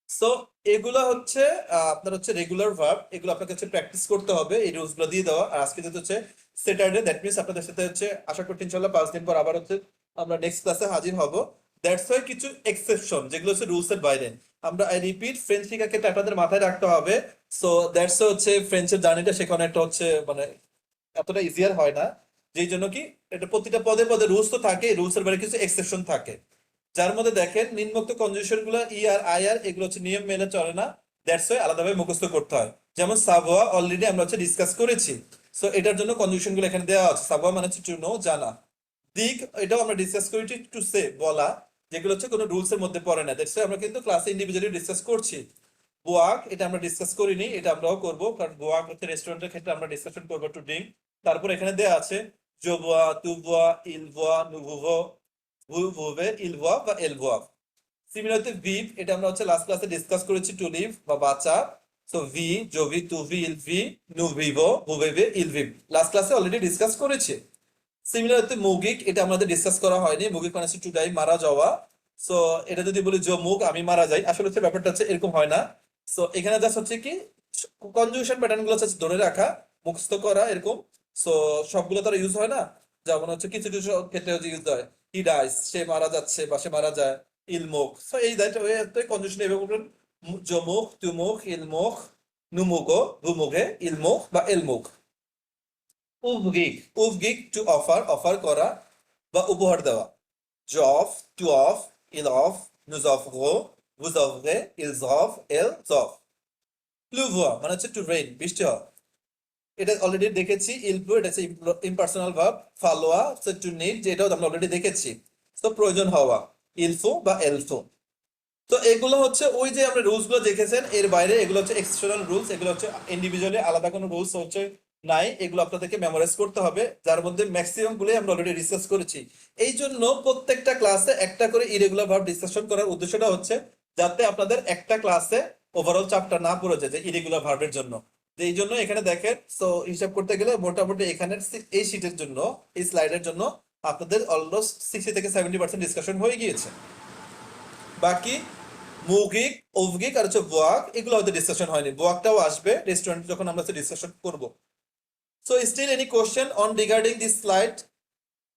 সো এগুলো হচ্ছে আপনার হচ্ছে রেগুলার ভার্ব, এগুলো আপনাকে হচ্ছে প্র্যাকটিস করতে হবে, এই রুলস গুলো দিয়ে দেওয়া। আর আজকে যেহেতু হচ্ছে স্যাটারডে, দ্যাট মিনস আপনাদের সাথে হচ্ছে আশা করছি ইনশাল্লাহ 5 দিন পর আবার হচ্ছে আমরা নেক্সট ক্লাসে হাজির হব। দ্যাটস ওয়াই কিছু এক্সেপশন যেগুলো হচ্ছে রুলস এর বাইরে, আমরা আই রিপিট ফ্রেঞ্চ শেখার ক্ষেত্রে আপনাদের মাথায় রাখতে হবে। সো দ্যাটস হচ্ছে ফ্রেঞ্চের জার্নিটা শেখানো একটা হচ্ছে মানে এতটা ইজিয়ার হয় না, যেই জন্য কি এটা প্রতিটা পদে পদে রুলস তো থাকে, রুলস এর বাইরে কিছু এক্সেপশন থাকে, যার মধ্যে দেখেন নিম্নোক্ত কনজুগেশন গুলো ই আর আই আর এগুলো হচ্ছে নিয়ম মেনে চলে না, দ্যাটস ওয়াই আলাদাভাবে মুখস্থ করতে হয়। যেমন সাভোয়া অলরেডি আমরা হচ্ছে ডিসকাস করেছি, সো এটার জন্য কনজুগেশন গুলো এখানে দেওয়া আছে। সাভোয়া মানে হচ্ছে টু নো জানা, দিক এটাও আমরা ডিসকাস করেছি টু সে বলা, যেগুলো হচ্ছে কোনো রুলস এর মধ্যে পড়ে না, দ্যাটস ওয়াই আমরা কিন্তু ক্লাসে ইন্ডিভিজুয়ালি ডিসকাস করছি। বোয়াক এটা আমরা ডিসকাস করিনি, এটা আমরাও করবো, কারণ বোয়াক হচ্ছে রেস্টুরেন্টের ক্ষেত্রে আমরা ডিসকাশন করবো টু ড্রিঙ্ক। তারপর এখানে দেওয়া আছে জো বোয়া, তু বোয়া, ইল বোয়া, নু ভুভো, ভু ভুভে, ইল বোয়া বা এল বোয়া। সিমিলারলি ভিভ এটা আমরা হচ্ছে লাস্ট ক্লাসে ডিসকাস করেছি টু লিভ বা বাঁচা। সো ভি জোভি, তু ভি, ইল ভি, নু ভিভো, ভুভেভে, ইল ভিভ, লাস্ট ক্লাসে অলরেডি ডিসকাস করেছি। সিমিলারলি মুগিক এটা আমাদের ডিসকাস করা হয়নি, মুগিক মানে হচ্ছে টু ডাই মারা যাওয়া। সো এটা যদি বলি জো মুগ আমি মারা যাই, আসলে হচ্ছে ব্যাপারটা হচ্ছে এরকম হয় না। সো এখানে জাস্ট হচ্ছে কি কনজুগেশন প্যাটার্ন গুলো হচ্ছে ধরে রাখা, মুখস্থ করা এরকম। সো সবগুলো তো ইউজ হয় না, যেমন হচ্ছে কিছু কিছু ক্ষেত্রে হচ্ছে ইউজ হয়, হি ডাইস সে মারা যাচ্ছে বা সে মারা যায়, ইলমুখ। সো এই কনজুগেশন এভাবে বলবেন, জমুখ, তুমুখ, ইলমুখ, নুমুগো, ভুমুগে, ইলমুখ বা এলমুখ। উভগিক, উভগিক টু অফার, অফার করা বা উপহার দেওয়া। জফ, টু অফ, ইল অফ, নুজ অফ গো, বুজ অফ গে, ইল জফ, এল জফ। প্লুভোয়া মানে হচ্ছে টু রেইন, বৃষ্টি হওয়া, এটা অলরেডি দেখেছি। ইলপ্লু এটা হচ্ছে ইম্পার্সোনাল ভার্ব। ফালোয়া হচ্ছে টু নিড, যেটাও আমরা অলরেডি দেখেছি। তো প্রয়োজন হওয়া, ইলফো বা এলফো। তো এগুলো হচ্ছে ওই যে আমরা রুলস গুলো দেখেছেন, এর বাইরে এগুলো হচ্ছে এক্সটার্নাল রুলস, এগুলো হচ্ছে ইন্ডিভিজুয়ালি আলাদা কোনো রুলস হচ্ছে নাই, এগুলো আপনাদেরকে মেমোরাইজ করতে হবে, যার মধ্যে ম্যাক্সিমাম গুলোই আমরা অলরেডি ডিসকাস করেছি। এই জন্য প্রত্যেকটা ক্লাসে একটা করে ইরেগুলার ভার্ব ডিসকাশন করার উদ্দেশ্যটা হচ্ছে যাতে আপনাদের একটা ক্লাসে ওভারঅল চাপটা না পড়ে যায় যে ইরেগুলার ভার্বের জন্য। এই জন্য এখানে দেখেন, সো হিসাব করতে গেলে মোটামুটি এখানে এই শীটের জন্য, এই স্লাইডের জন্য আপনাদের অলমোস্ট 60 থেকে 70% ডিসকাশন হয়ে গিয়েছে। বাকি মুগিক, ওভগিক আর হচ্ছে বোয়াক, এগুলো হয়তো ডিসকাশন হয়নি। বোয়াকটাও আসবে রেস্টুরেন্ট যখন আমরা ডিসকাশন করব। So still any question on regarding this slide?